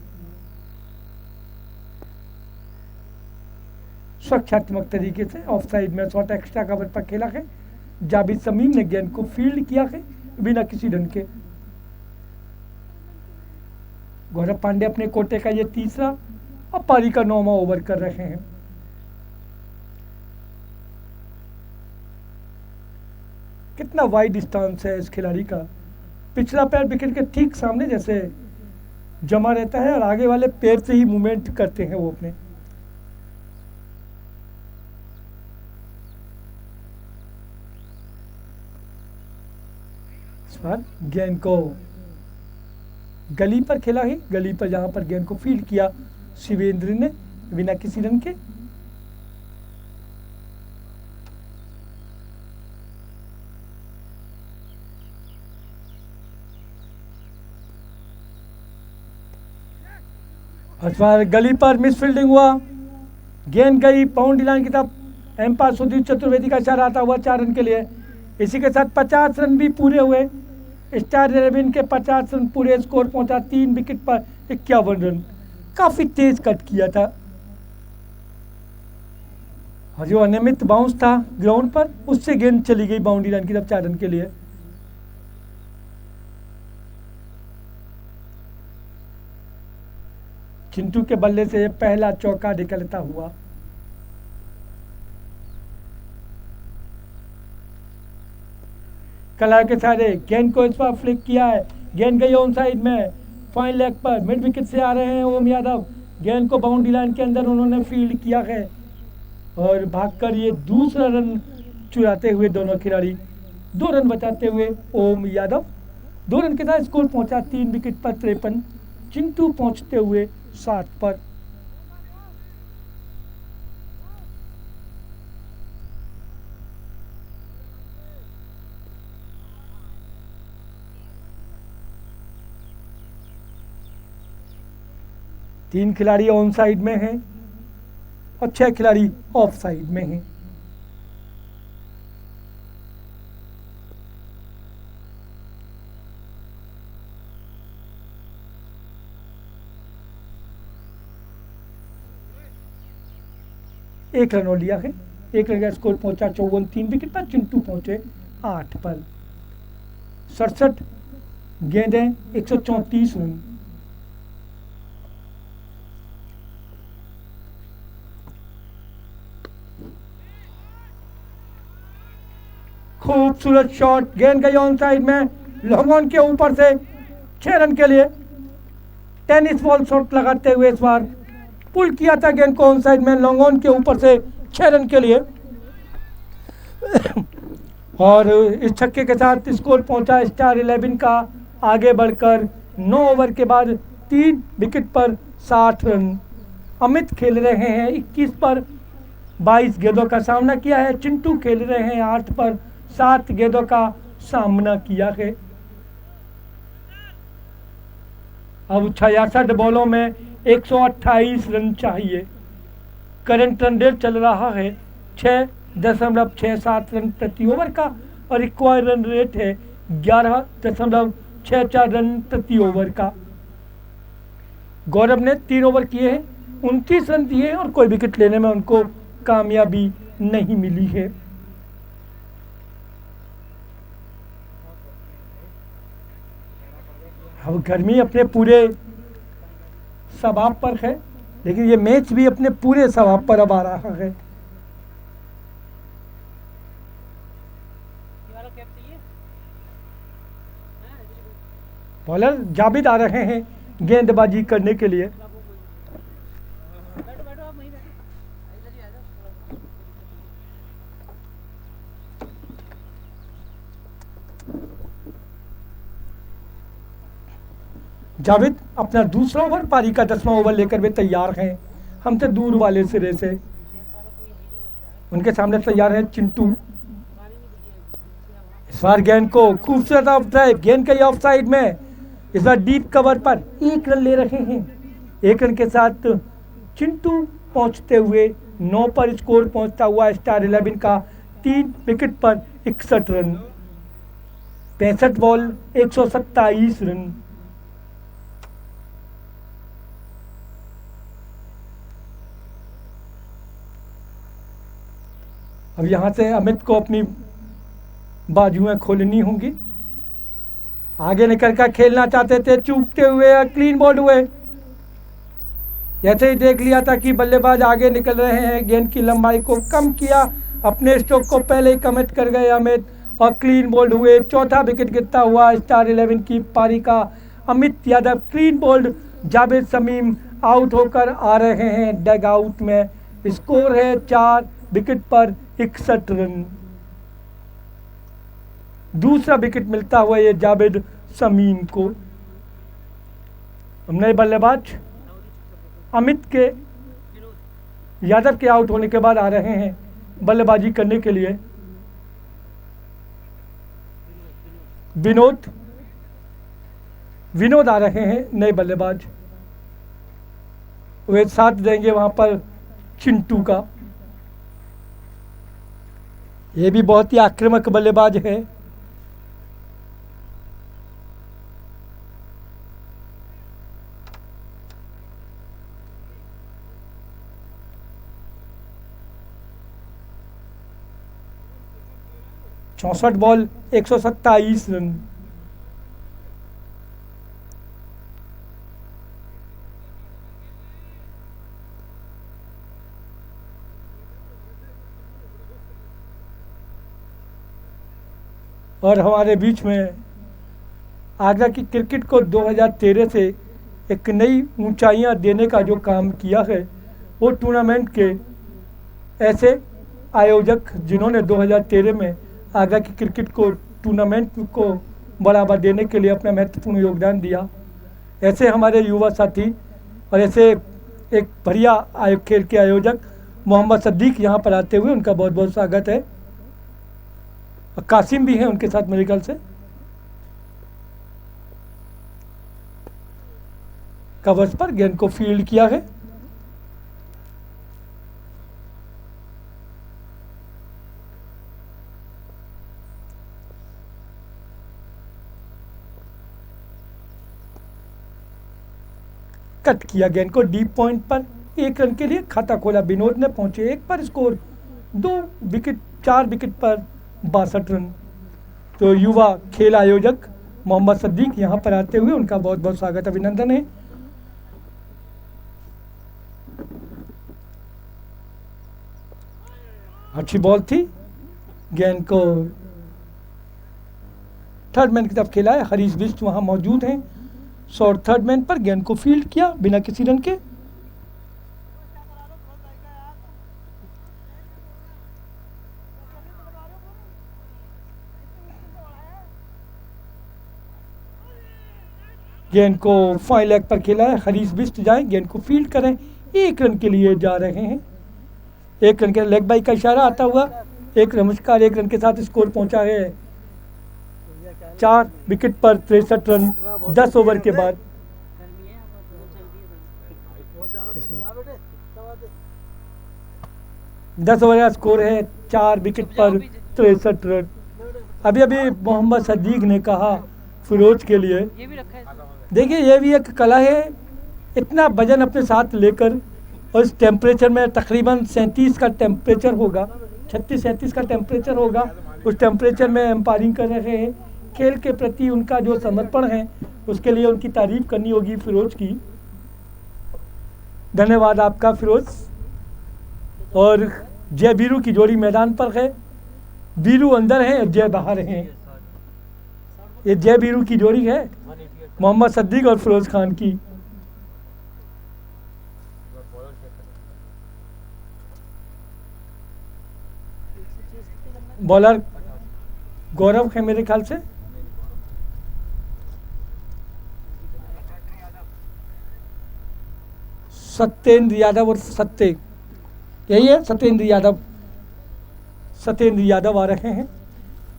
सुरक्षात्मक तरीके से ऑफ साइड में शॉट एक्स्ट्रा कवर पर खेला है। जावेद शमीम ने गेंद को फील्ड किया है बिना किसी रन के। गौरव पांडे अपने कोटे का ये तीसरा और पारी का 9वां ओवर कर रहे हैं। कितना वाइड स्टांस है इस खिलाड़ी का। पिछला पैर विकेट के ठीक सामने जैसे जमा रहता है और आगे वाले पैर से ही मूवमेंट करते हैं वो अपने। गेंद को गली पर खेला ही, गली पर जहां पर गेंद को फील्ड किया शिवेंद्र ने बिना किसी रन के। इस बार गली पर मिस फील्डिंग हुआ, गेंद गई बाउंड्री लाइन की तरफ। एम्पायर सुधीर चतुर्वेदी का इशारा आता हुआ 4 रन के लिए। इसी के साथ 50 रन भी पूरे हुए। स्टार 11 के 50 रन पूरे, स्कोर पहुंचा 3 विकेट पर 51 रन। काफी तेज कट किया था और जो अनियमित बाउंस था ग्राउंड पर, उससे गेंद चली गई बाउंड्री लाइन की तरफ 4 रन के लिए। चिंटू के बल्ले से पहला चौका निकलता हुआ। कला के सारे गेंद को इस बार फ्लिक किया है, गेंद गई ऑन साइड में, फाइन लेग पर। मिड विकेट से आ रहे हैं ओम यादव, गेंद को बाउंड्री लाइन के अंदर उन्होंने फील्ड किया है और भागकर ये दूसरा रन चुराते हुए दोनों खिलाड़ी 2 रन बचाते हुए ओम यादव 2 रन के साथ स्कोर पहुंचा 3 विकेट पर 53। चिंटू पहुंचते हुए 7 पर। तीन खिलाड़ी ऑन साइड में हैं और 6 खिलाड़ी ऑफ साइड में हैं। एक रन और लिया है। 1 रन का स्कोर पहुंचा 54। 3 विकेट पर चिंटू पहुंचे 8 पर। 67 गेंदें 134 रन। खूबसूरत शॉट, गेंद गई ऑन साइड में, लॉन्ग ऑन के ऊपर से 6 रन के लिए। टेनिस बॉल शॉट लगाते हुए इस बार पुल किया था गेंद को ऑन साइड में, लॉन्ग ऑन के ऊपर से 6 रन के लिए। और इस छक्के के साथ स्कोर पहुंचा स्टार 11 का आगे बढ़कर 9 ओवर के बाद 3 विकेट पर 60 रन। अमित खेल रहे हैं 21 पर 22 गेंदों का सामना किया है। चिंटू खेल रहे हैं 8 पर 7 गेंदों का सामना किया है। अब 66 बॉलों में 128 रन चाहिए। करंट रन रेट चल रहा है 6.67 रन प्रति ओवर का और रिक्वायर्ड रन रेट है 11.64 रन प्रति ओवर का। गौरव ने 3 ओवर किए हैं, 29 रन दिए और कोई विकेट लेने में उनको कामयाबी नहीं मिली है। अब गर्मी अपने पूरे स्वभाव पर है, लेकिन ये मैच भी अपने पूरे स्वभाव पर अब आ रहा है। बॉलर जाबिद आ रहे हैं गेंदबाजी करने के लिए। जावेद अपना दूसरा ओवर, पारी का 10वां ओवर लेकर वे तैयार हैं। हमसे दूर वाले सिरे से उनके सामने तैयार है चिंटू। इस बार गेंद को खूबसूरत ऑफ ड्राइव, गेंद कई ऑफ साइड में, इस बार डीप कवर पर 1 रन ले रहे हैं। 1 रन के साथ चिंटू पहुंचते हुए 9 पर स्कोर पहुंचता हुआ स्टार 11 का 3 विकेट पर 61 रन। 65 ball 127 run. अब यहाँ से अमित को अपनी बाजुएं खोलनी होंगी। आगे निकल कर खेलना चाहते थे, चूकते हुए क्लीन बॉल हुए। जैसे ही देख लिया था कि बल्लेबाज आगे निकल रहे हैं, गेंद की लंबाई को कम किया, अपने स्ट्रोक को पहले ही कमिट कर गए अमित और क्लीन बोल्ड हुए। चौथा विकेट गिरता हुआ स्टार 11 की पारी का। Amit Yadav clean bowled, Javed Shamim out होकर आ रहे हैं डग आउट में। स्कोर है 4 विकेट पर 61 रन। दूसरा विकेट मिलता हुआ ये जावेद शमीम को। नए बल्लेबाज अमित के यादव के आउट होने के बाद आ रहे हैं बल्लेबाजी करने के लिए विनोद आ रहे हैं नए बल्लेबाज। वे साथ देंगे वहां पर चिंटू का। ये भी बहुत ही आक्रामक बल्लेबाज है। चौसठ बॉल 127 रन। और हमारे बीच में आगरा की क्रिकेट को 2013 से एक नई ऊंचाइयां देने का जो काम किया है, वो टूर्नामेंट के ऐसे आयोजक जिन्होंने 2013 में आगरा की क्रिकेट को टूर्नामेंट को बढ़ावा देने के लिए अपना महत्वपूर्ण योगदान दिया, ऐसे हमारे युवा साथी और ऐसे एक बढ़िया खेल के आयोजक मोहम्मद सद्दीक यहाँ पर आते हुए उनका बहुत बहुत स्वागत है। और कासिम भी हैं उनके साथ मेरे ख्याल से। कवर्स पर गेंद को फील्ड किया है। कट किया गेंद को डीप पॉइंट पर, 1 रन के लिए खाता खोला विनोद ने, पहुंचे 1 पर, स्कोर 4 विकेट पर 62 रन। तो युवा खेल आयोजक मोहम्मद सद्दीक यहाँ पर आते हुए उनका बहुत बहुत स्वागत अभिनंदन है। अच्छी बॉल थी, गेंद को थर्ड मैन की तरफ खेला है। हरीश बिष्ट वहां मौजूद हैं। शॉर्ट थर्ड मैन पर गेंद को फील्ड किया बिना किसी रन के। गेंद को फाइन लेग पर खेला है। हरीश बिष्ट जाएं, गेंद को फील्ड करें, 1 रन के लिए जा रहे हैं। 1 रन के लेग बाई का इशारा आता हुआ 1 नमस्कार 1 रन के साथ स्कोर पहुंचा है 4 विकेट पर 63 रन 10 ओवर के बाद। दस ओवर का स्कोर है, 4 विकेट पर 63 रन। अभी मोहम्मद सद्दीक ने कहा फिरोज के लिए, देखिए ये भी एक कला है, इतना वजन अपने साथ लेकर और इस टेम्परेचर में तकरीबन 37 का टेम्परेचर होगा, 36-37 का टेम्परेचर होगा, उस टेम्परेचर में एम्पायरिंग कर रहे हैं। खेल के प्रति उनका जो समर्पण है उसके लिए उनकी तारीफ करनी होगी फिरोज की। धन्यवाद आपका फिरोज। और जय बीरू की जोड़ी मैदान पर है, बीरू अंदर है जय बाहर हैं। ये जय बीरू की जोड़ी है मोहम्मद सद्दीक और फिरोज खान की। बॉलर गौरव है मेरे ख्याल से। सत्येंद्र यादव और सत्य, यही है सत्येंद्र यादव आ रहे हैं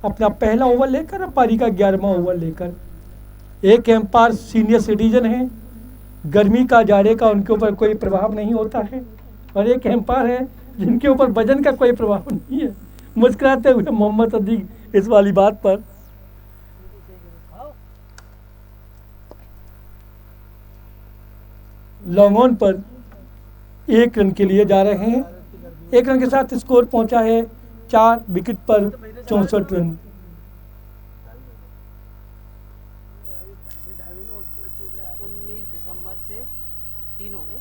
अपना पहला ओवर लेकर, पारी का 11वां ओवर लेकर। एक एम्पायर सीनियर सिटीजन है, गर्मी का जाड़े का उनके ऊपर कोई प्रभाव नहीं होता है, और एक एम्पायर है जिनके ऊपर वजन का कोई प्रभाव नहीं है। मुस्कुराते हुए मोहम्मद सद्दीक इस वाली बात पर। लॉन्ग ऑन पर 1 रन के लिए जा रहे हैं। 1 रन के साथ स्कोर पहुंचा है 4 विकेट पर 64 रन। दिसंबर से 3 हो गए।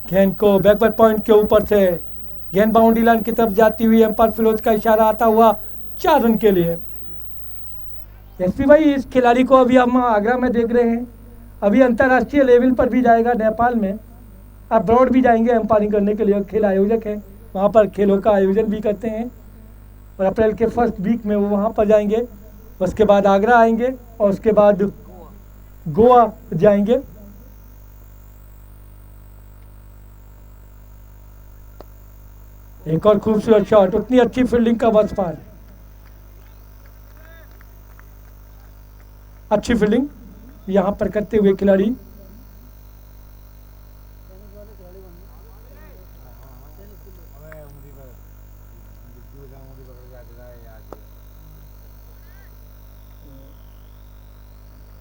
गेंद को बैकवर्ड पॉइंट के ऊपर से गेंद बाउंड्री लाइन की तरफ जाती हुई एम्पायर फिरोज का इशारा आता हुआ 4 रन के लिए। एसपी भाई, इस खिलाड़ी को अभी हम आगरा में देख रहे हैं, अभी अंतर्राष्ट्रीय लेवल पर भी जाएगा नेपाल में, अब्रॉड भी जाएंगे एम्पायरिंग करने के लिए। खेल आयोजक हैं, वहाँ पर खेलों का आयोजन भी करते हैं, और अप्रैल के फर्स्ट वीक में वो वहाँ पर जाएंगे। उसके बाद आगरा आएंगे और उसके बाद गोवा जाएंगे। एक और खूबसूरत शॉट, उतनी अच्छी फील्डिंग का बस पार, अच्छी फील्डिंग यहाँ पर करते हुए खिलाड़ी।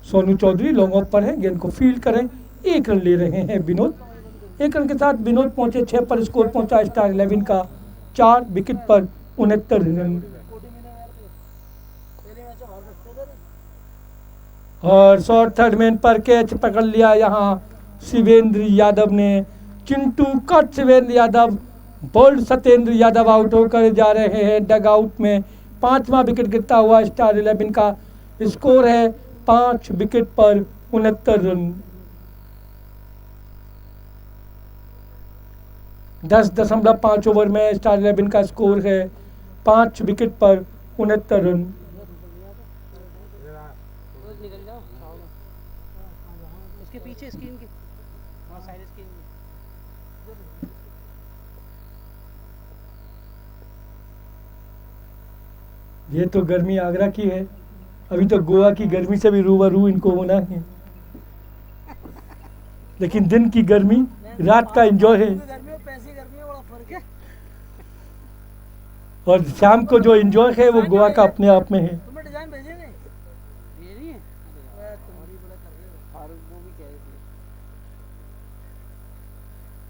सोनू चौधरी लॉन्ग ऑफ पर है, गेंद को फील्ड करें, 1 रन ले रहे हैं विनोद। 1 रन के साथ विनोद पहुंचे 6 पर, स्कोर पहुंचा स्टार 11 का 4 विकेट पर 69 रन। और शॉर्ट थर्ड मैन पर कैच पकड़ लिया यहाँ शिवेंद्र यादव ने। Chintu cut Shivendra Yadav, bold Satyendra Yadav out होकर जा रहे हैं डग आउट में। 5वां विकेट गिरता हुआ स्टार 11 का स्कोर है 5 विकेट पर 69 रन। 10.5 ओवर में स्टार 11 का स्कोर है 5 विकेट पर 69 रन। रोज निकल जाओ छाव में। उसके पीछे स्क्रीन के, हाँ साइड स्क्रीन के। ये तो गर्मी आगरा की है, अभी तो गोवा की गर्मी से भी रूबरू इनको होना है, लेकिन दिन की गर्मी रात का एंजॉय है, गर्मी और पैसे गर्मी में बड़ा फर्क है। और शाम को जो एंजॉय है वो गोवा का अपने आप में है। तुम्हें डिजाइन भेजे नहीं? ये नहीं है तुम्हारी बड़ा कर रहे हो। और वो भी कह रहे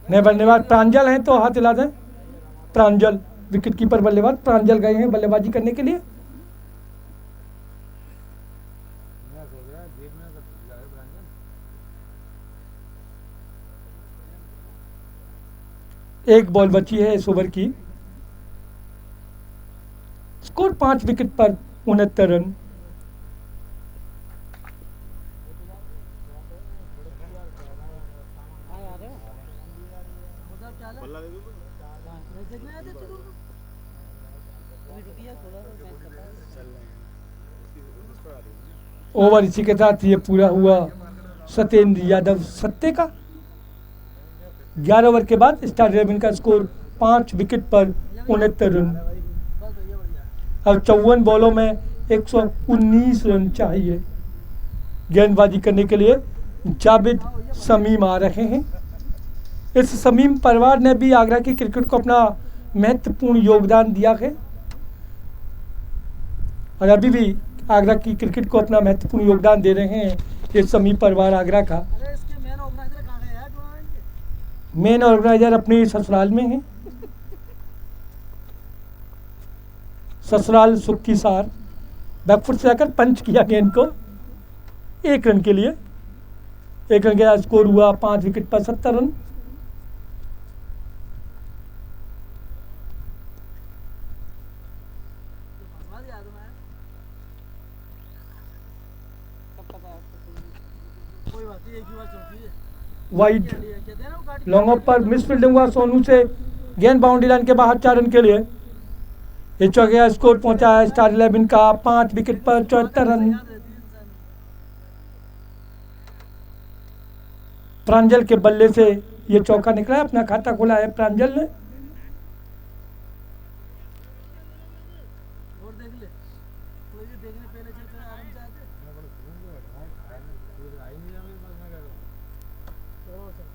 थे नए बल्लेबाज प्रांजल हैं तो हाथ हिला दें। प्रांजल विकेटकीपर बल्लेबाज प्रांजल गए हैं बल्लेबाजी करने के लिए। एक बॉल बची है इस ओवर की। स्कोर 5 विकेट पर 69 रन। हाँ याद है उधर क्या है? मैच देखने आए थे तुम लोग? अभी रुकी है थोड़ा सा मैच चल रहा है। ओवर इसी के साथ ये पूरा हुआ सत्येंद्र यादव सत्ते का। 11 ओवर के बाद स्टार 11 का स्कोर 5 विकेट पर 69 रन। बस भैया बढ़िया। अब 54 बॉलों में 119 रन चाहिए। गेंदबाजी करने के लिए जावेद शमीम आ रहे हैं। इस शमीम परिवार ने भी आगरा की क्रिकेट को अपना महत्वपूर्ण योगदान दिया है और अभी भी आगरा की क्रिकेट को अपना महत्वपूर्ण योगदान दे रहे हैं ये शमीम परिवार आगरा का। अरे इसके मेन ऑर्गेनाइजर कहाँ गए यार टूर्नामेंट के? मेन ऑर्गेनाइजर अपने ससुराल में हैं। ससुराल सुख की सार। बैकफुट से आकर पंच किया गेंद को 1 रन के लिए। 1 रन के स्कोर हुआ 5 विकेट पर 70 रन। फंसवा दिया तुम्हें। कब पता है आपको? कोई बात नहीं, एक ही बार चलती है। वाइड कहते हैं ना वो काट लॉन्ग ऑफ पर मिस फील्डिंग हुआ सोनू से। गेंद बाउंड्री लाइन के बाहर 4 रन के लिए। ये चौके स्कोर पहुंचा है स्टार 11 का 5 विकेट पर 74 रन। याद रहती है इंसान को। प्रांजल के बल्ले से ये चौका निकला है। अपना खाता खोला है प्रांजल ने। और देख ले, कोई भी देखने पहले चल कर आराम से आते। चलो चलो।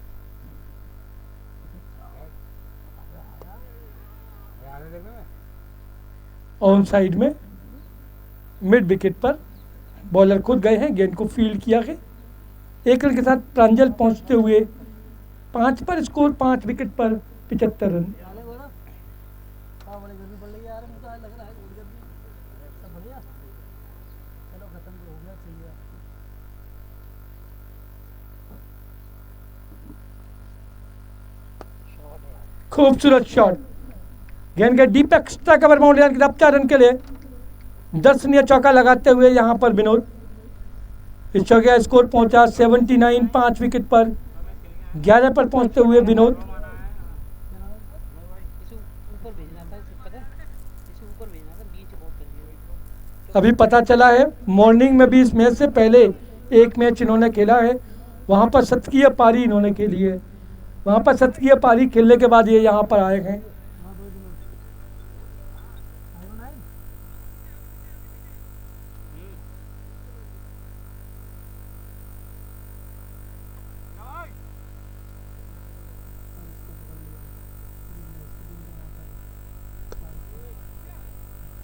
ऑन साइड में मिड विकेट पर बॉलर खुद गए हैं। गेंद को फील्ड किया है। 1 रन के साथ प्रांजल पहुंचते हुए 5 पर। स्कोर 5 विकेट पर 75 रन। हाले बोला हाँ, बड़ी गर्मी पड़ रही है यार, मुझे तो आज लग रहा है बहुत गर्मी। सब बढ़िया, चलो खत्म हो गया, सही है। खूबसूरत शॉट। गेंद के deep extra cover boundary line की तरफ 4 रन के लिए। दर्शनीय चौका लगाते हुए यहाँ पर विनोद। इस चौके का स्कोर पहुंचा 79। 5 विकेट पर 11 पर पहुंचते हुए विनोद। इसे ऊपर भेजना था, इसे पता है? इसे ऊपर भेजना था, बीच बहुत कर दिया। अभी पता चला है मॉर्निंग में भी इस मैच से पहले एक मैच इन्होंने खेला है। वहाँ पर शतकीय पारी इन्होंने खेली है। वहाँ पर शतकीय पारी खेलने के बाद ये यहाँ पर आए हैं। हाँ, दो दिन आयो नाइन।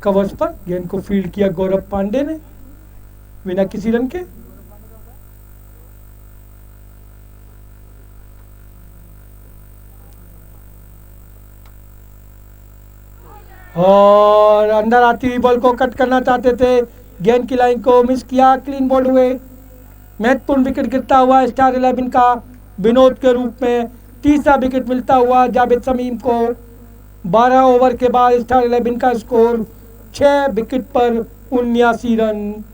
कवर्स पर गेंद को फील्ड किया गौरव पांडे ने बिना किसी रन के। और अंदर आती हुई बॉल को कट करना चाहते थे। गेंद की लाइन को मिस किया। क्लीन बॉल हुए। महत्वपूर्ण विकेट गिरता हुआ स्टार 11 का विनोद के रूप में। तीसरा विकेट मिलता हुआ जावेद शमीम को। 12 ओवर के बाद स्टार 11 का स्कोर 6 विकेट पर 79 रन।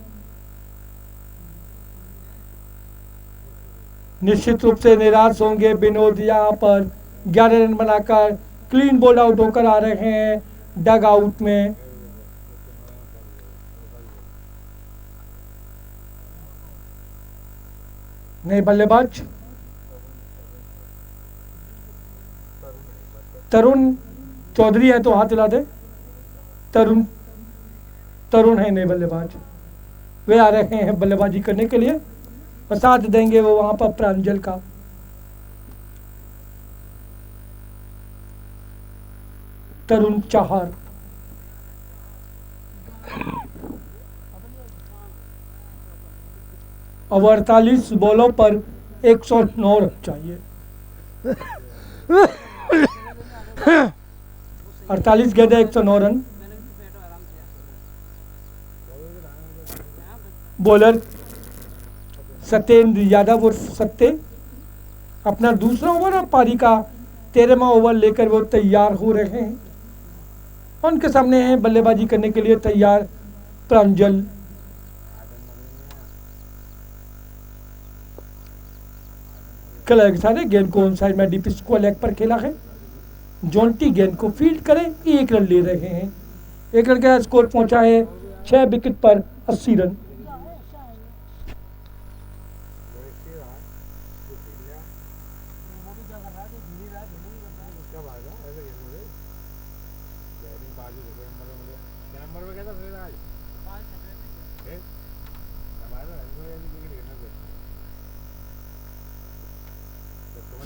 निश्चित रूप से निराश होंगे विनोद। यहाँ पर 11 रन बनाकर क्लीन बोल्ड आउट होकर आ रहे हैं डग आउट में। नए बल्लेबाज तरुण चौधरी है तो हाथ हिला दे। तरुण है नए बल्लेबाज, वे आ रहे हैं बल्लेबाजी करने के लिए और साथ देंगे वो वहां पर प्रांजल का। तरुण चाहर अब 48 बॉलों पर 109 रन चाहिए। 48 गेंदें 109 रन। बॉलर सत्येंद्र यादव उर्फ सत्ते अपना दूसरा ओवर और पारी का 13वां ओवर लेकर वो तैयार हो रहे हैं। उनके सामने है बल्लेबाजी करने के लिए तैयार प्रांजल। सारे गेंद को ऑन साइड में डीप स्क्वायर लेग पर खेला है। जॉन्टी गेंद को फील्ड करें, 1 रन ले रहे हैं। 1 रन का स्कोर पहुंचा है 6 विकेट पर 80 रन।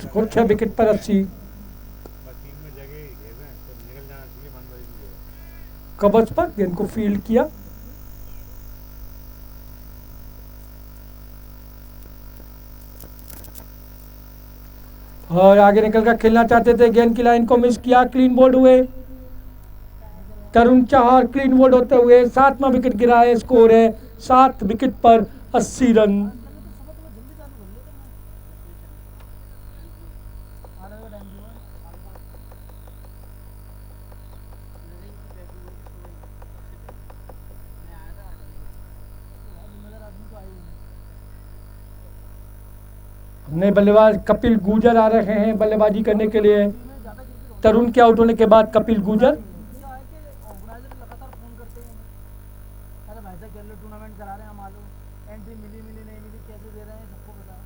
स्कोर 6 विकेट पर 80। कवर्स पर गेंद को फील्ड किया। और आगे निकलकर खेलना चाहते थे, गेंद की लाइन को मिस किया, क्लीन बोल्ड हुए। तरुण चाहर क्लीन बोल्ड होते हुए 7वां विकेट गिरा है। स्कोर है 7 विकेट पर 80 रन। नए बल्लेबाज कपिल गुर्जर आ रहे हैं बल्लेबाजी करने के लिए। तरुण के आउट होने के बाद कपिल गुर्जर। टूर्नामेंट करा रहे हैं, मालूम एंट्री मिली नहीं मिली, कैसे दे रहे हैं सबको पता है।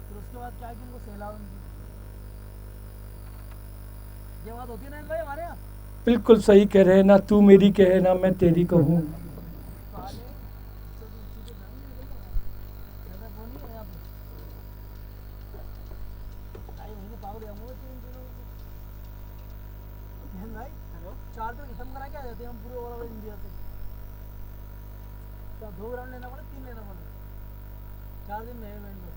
फिर उसके बाद क्या है कि उनको सहला उनकी ये बात होती है ना भाई हमारे यहाँ। बिल्कुल सही कह रहे हैं, ना तू मेरी कहे ना मैं तेरी कहूँ। चार दिन खत्म करा के आ जाते हैं हम पूरे ओवरऑल इंडिया से। 2 ग्राउंड लेना पड़े, 3 लेना पड़े, 4 दिन में इवेंट बस।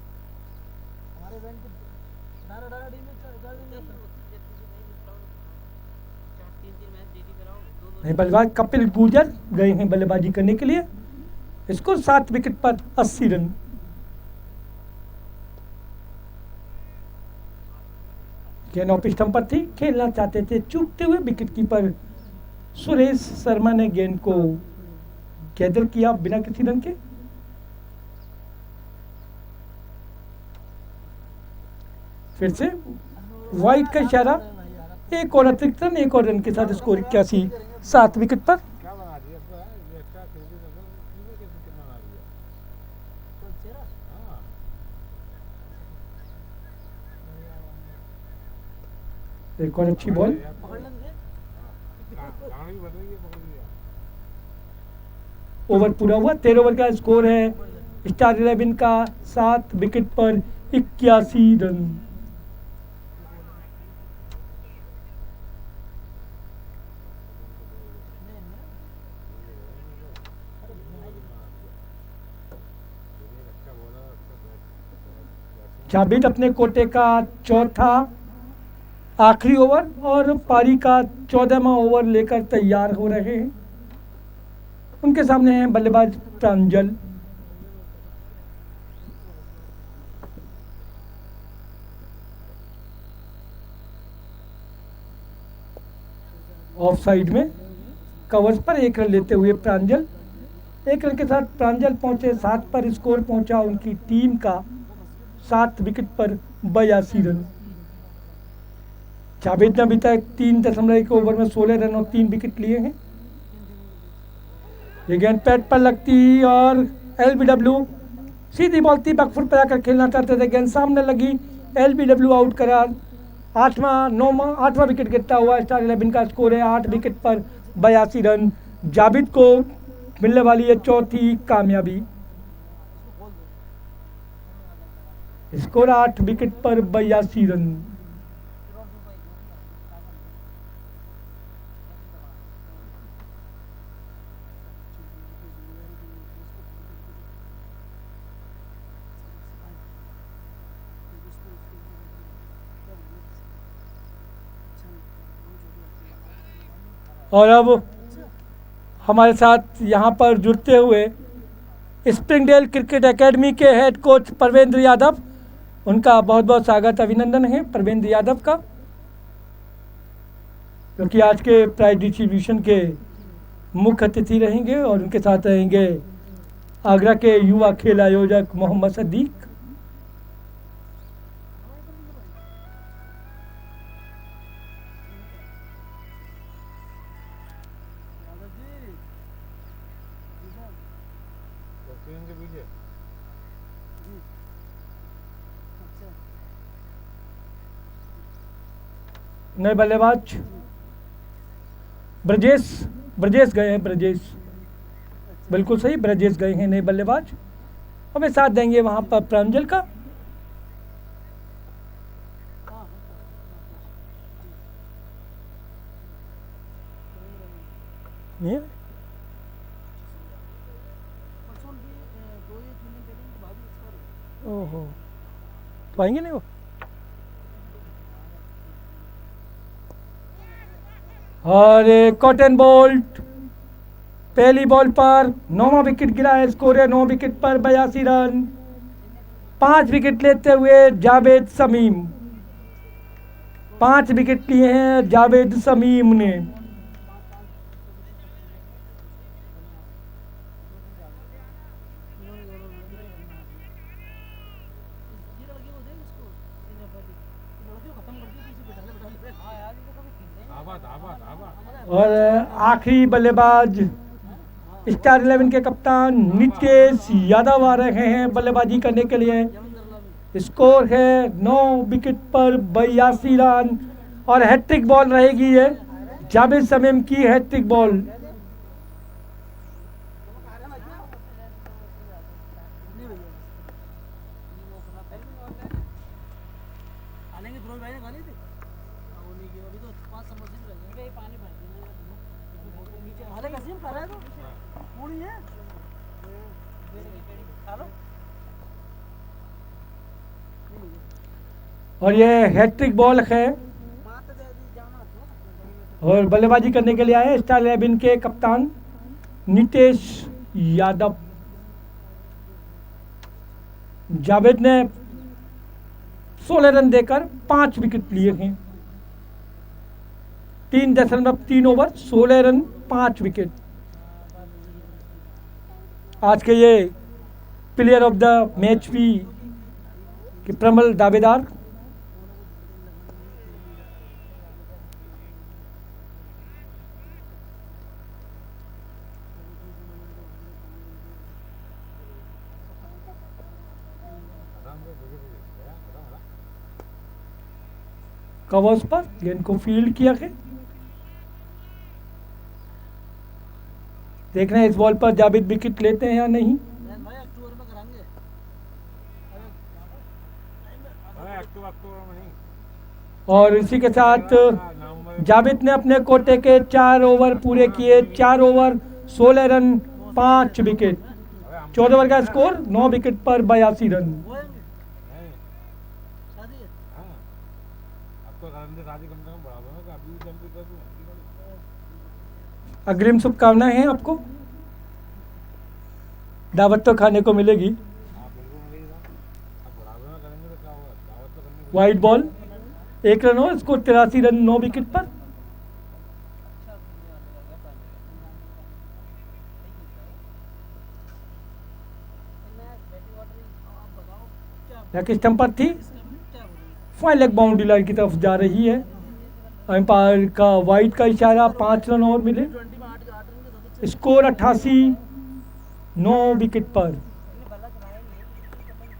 हमारे इवेंट के 18 टीम में 4 दिन में नए बल्लेबाज कपिल गुर्जर गए हैं बल्लेबाजी करने के लिए। इसको 7 विकेट पर 80 रन। गेंद ऑफ स्टंप पर थी, खेलना चाहते थे, चूकते हुए विकेट कीपर सुरेश शर्मा ने गेंद को गैदर किया बिना किसी रन के। फिर से वाइट का इशारा, एक और अतिरिक्त रन, एक और रन के साथ स्कोर 81, 7 विकेट पर। एक और अच्छी बॉल। ओवर पूरा हुआ, 13 ओवर का स्कोर है स्टार 11 का 7 विकेट पर 81 रन। जावेद अपने कोटे का चौथा आखिरी ओवर और पारी का 14वां ओवर लेकर तैयार हो रहे हैं। उनके सामने हैं बल्लेबाज प्रांजल। ऑफ साइड में कवर्स पर 1 रन लेते हुए प्रांजल, 1 रन के साथ प्रांजल पहुंचे 7 पर। स्कोर पहुंचा उनकी टीम का 7 विकेट पर 82 रन। जावेद ने अभी तक 3.1 ओवर में 16 रन और 3 विकेट लिए हैं। ये गेंद पैड पर लगती और एलबीडब्ल्यू, सीधी बॉल थी, बैकफुट पर आकर खेलना चाहते थे, गेंद सामने लगी, एलबीडब्ल्यू आउट करार। 8वां विकेट गिरता हुआ स्टार 11 का स्कोर है 8 विकेट पर 82 रन। जावेद को मिलने वाली है चौथी कामयाबी। स्कोर 8 विकेट पर 82 रन। और अब हमारे साथ यहाँ पर जुड़ते हुए स्प्रिंगडेल क्रिकेट एकेडमी के हेड कोच परवेंद्र यादव, उनका बहुत बहुत स्वागत अभिनंदन है परवेंद्र यादव का, क्योंकि आज के प्राइज डिस्ट्रीब्यूशन के मुख्य अतिथि रहेंगे और उनके साथ रहेंगे आगरा के युवा खेल आयोजक मोहम्मद सदीक। नए बल्लेबाज ब्रजेश गए हैं, बिल्कुल सही, ब्रजेश गए हैं नए बल्लेबाज। हमें साथ देंगे वहां पर प्रांजल का। ये ओहो, तो आएंगे नहीं वो। और कॉटन बोल्ट पहली बॉल पर 9वां विकेट गिरा है, स्कोर है 9 विकेट पर 82 रन। 5 विकेट लेते हुए जावेद शमीम, 5 विकेट लिए हैं जावेद शमीम ने। और आखिरी बल्लेबाज स्टार 11 के कप्तान नितेश यादव आ रहे हैं बल्लेबाजी करने के लिए। स्कोर है 9 विकेट पर 82 रन और हैट्रिक बॉल रहेगी ये जावेद शमीम की हैट्रिक बॉल। और ये हैट्रिक बॉल है और बल्लेबाजी करने के लिए आए स्टार 11 के कप्तान नितेश यादव। जावेद ने 16 रन देकर 5 विकेट लिए हैं। 3.3 ओवर 16 रन 5 विकेट। आज के ये प्लेयर ऑफ द मैच भी के प्रबल दावेदार। कवर्स पर गेंद को फील्ड किया है। देख रहे हैं इस बॉल पर जावेद विकेट लेते हैं या नहीं। और इसी के साथ जावेद ने अपने कोटे के 4 ओवर पूरे किए, 4 ओवर 16 रन 5 विकेट। 14 ओवर का स्कोर 9 विकेट पर 82 रन। अग्रिम शुभकामनाएं हैं आपको, दावत तो खाने को मिलेगी। वाइड बॉल 1 रन और स्कोर 83 रन 9 विकेट पर। लेग स्टंप पर थी, इसका क्या बोलूँ। फाइन लेग बाउंड्री लाइन की तरफ जा रही है। अंपायर का वाइड का इशारा, 5 रन और मिले। 20 में 8 रन के सबसे अच्छे स्कोर 88, 9 विकेट पर। इन्हें बल्ला चलाया ही नहीं है, किसी को बल्ला चलाया।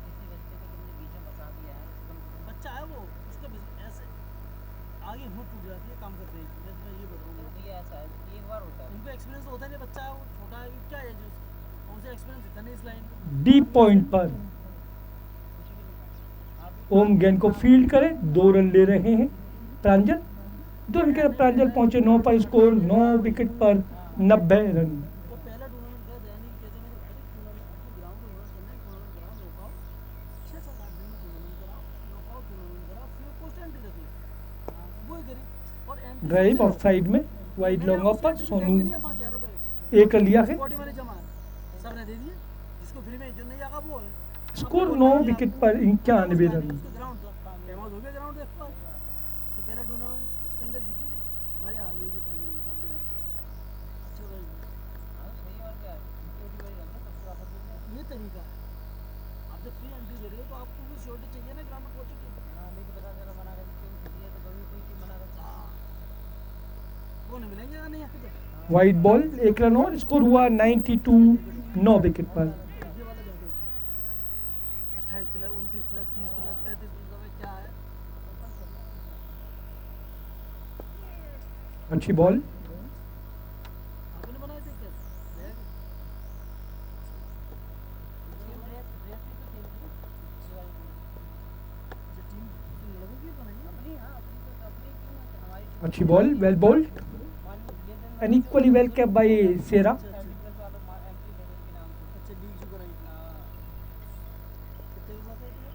किसी बच्चे को तुमने बीच में फंसा दिया है, उसको तुम बच्चा है वो, उसका ऐसे आगे मुंह टूट जाती है काम करते ही। मैं ये बताऊंगा, तो ये ऐसा है, एक बार होता है। उनको एक्सपीरियंस होता है नहीं, बच्चा है वो, छोटा है, क्या है जो उनसे एक्सपीरियंस इतना नहीं इस लाइन पे। डीप पॉइंट पर कुछ भी नहीं था। आप भी ओम गेंद को फील्ड करे, 2 रन ले रहे हैं प्रांजल। 2 रन के प्रांजल पहुंचे 9 पर, स्कोर 9 विकेट पर 90 रन। वो पहला टूर्नामेंट था, जैनी कहते मेरे अरे टूर्नामेंट आपको ग्राउंड में इन्वेस्ट करना है, टूर्नामेंट कराओ, नॉकआउट 6-7 दिन में टूर्नामेंट कराओ, नॉकआउट टूर्नामेंट कराओ, फिर पोस्ट एंट्री रखी। वो ही करी और एंट्री ड्राइव ऑफ साइड में वाइड लॉन्ग ऑफ पर सोनू 5,000 रुपए 1 रन लिया है। बॉडी मनी जमा सब ने दे दिए, जिसको फ्री में जो नहीं आगा वो है। स्कोर 9 विकेट पर 91 रन। उसका ग्राउंड था, फेमस हो गया ग्राउंड एक बार। तो पहला टूर्नामेंट स्पेंडल जीती थी, हमारे आ गई भी फाइनल। अच्छा भाई, हाँ, सही और क्या है, सिक्योरिटी वही करना, सबसे वापस देना है। ये तरीका आप जब फ्री एंट्री दे रहे हो तो आपको भी श्योरिटी चाहिए ना ग्राउंड में पहुंचे के। हाँ, लेकिन पता चला मना कर दी, क्यों फ्री है तो कभी कोई टीम मना करती है। वो नहीं मिलेंगे नहीं यहाँ पे। वाइड बॉल 1 रन और स्कोर हुआ 92, 9 विकेट पर। ये वाला जाते 28 प्लस 29 प्लस 30 प्लस 35 प्लस अबे क्या है। अच्छी बॉल, आपने बनाए थे क्या बैग? जो टीम लोगों की बनाई है। अपनी, हाँ, अपनी टीम है, हमारी टीम। अच्छी बॉल, वेल बॉल्ड मान लो ये दिन and equally well cap by सेरा। 30 प्लस वालों एंट्री ले गए के नाम से। अच्छा लीग जो कराई थी। हाँ, कितने के साथ आई थी?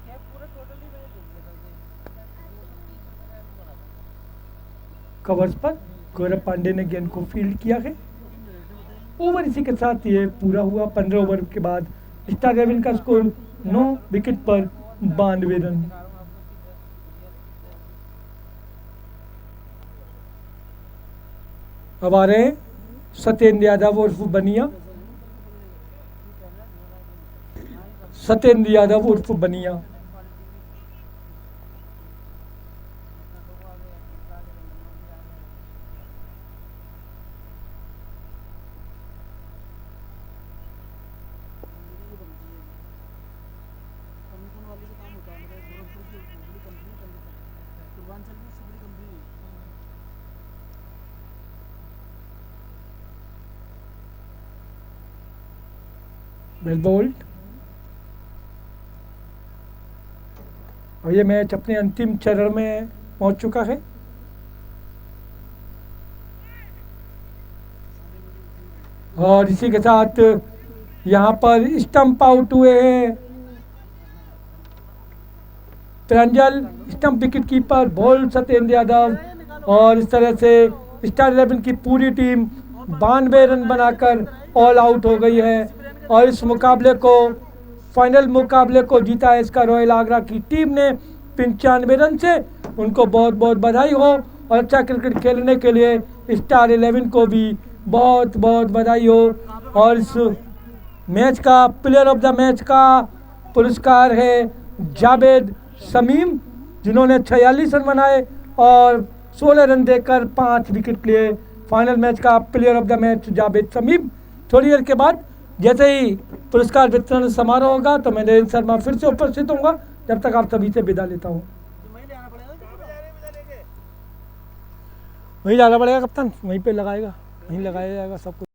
कैप पूरा टोटली मैंने देख लिया था उसे। कैप 230 रुपए का भी बोला था। कवर्स पर गौरव पांडे ने गेंद को फील्ड किया है। टीम ने रेट बताई। ओवर इसी के साथ ये पूरा हुआ। 15 ओवर के बाद स्टार रेवन का स्कोर 9 विकेट पर 92 रन। दिखा रहा हूँ आपको उसकी ड्रेस, अब आ रहे हैं सत्येंद्र यादव उर्फ बनिया। सत्येंद्र यादव उर्फ बनिया कमीशन वाले से काम होता है, मतलब गोरखपुर की बड़ी कंपनी पूर्वांचल की सबसे बड़ी कंपनी है। Well bowled. और ये मैच अपने अंतिम चरण में पहुंच चुका है। और इसी के साथ यहाँ पर स्टंप आउट हुए हैं Pranjal, stump wicket keeper, ball Satyendra Yadav. और इस तरह से स्टार 11 की पूरी टीम 92 रन बनाकर ऑल आउट हो गई है और इस मुकाबले को, फाइनल मुकाबले को जीता है इसका रॉयल आगरा की टीम ने 95 रन से। उनको बहुत बहुत बधाई हो और अच्छा क्रिकेट खेलने के लिए स्टार 11 को भी बहुत बहुत बधाई हो। और इस मैच का प्लेयर ऑफ द मैच का पुरस्कार है जावेद शमीम, जिन्होंने 46 रन बनाए और 16 रन देकर 5 विकेट लिए। फाइनल मैच का player of the match Javed Shamim. थोड़ी देर के बाद जैसे ही पुरस्कार वितरण समारोह होगा तो मैं नरेंद्र शर्मा फिर से उपस्थित होऊंगा। जब तक आप सभी से विदा लेता हूँ। तो वहीं ले आना पड़ेगा वहीं जाना पड़ेगा कप्तान, वहीं पे लगाएगा, वहीं लगाया जाएगा सब कुछ।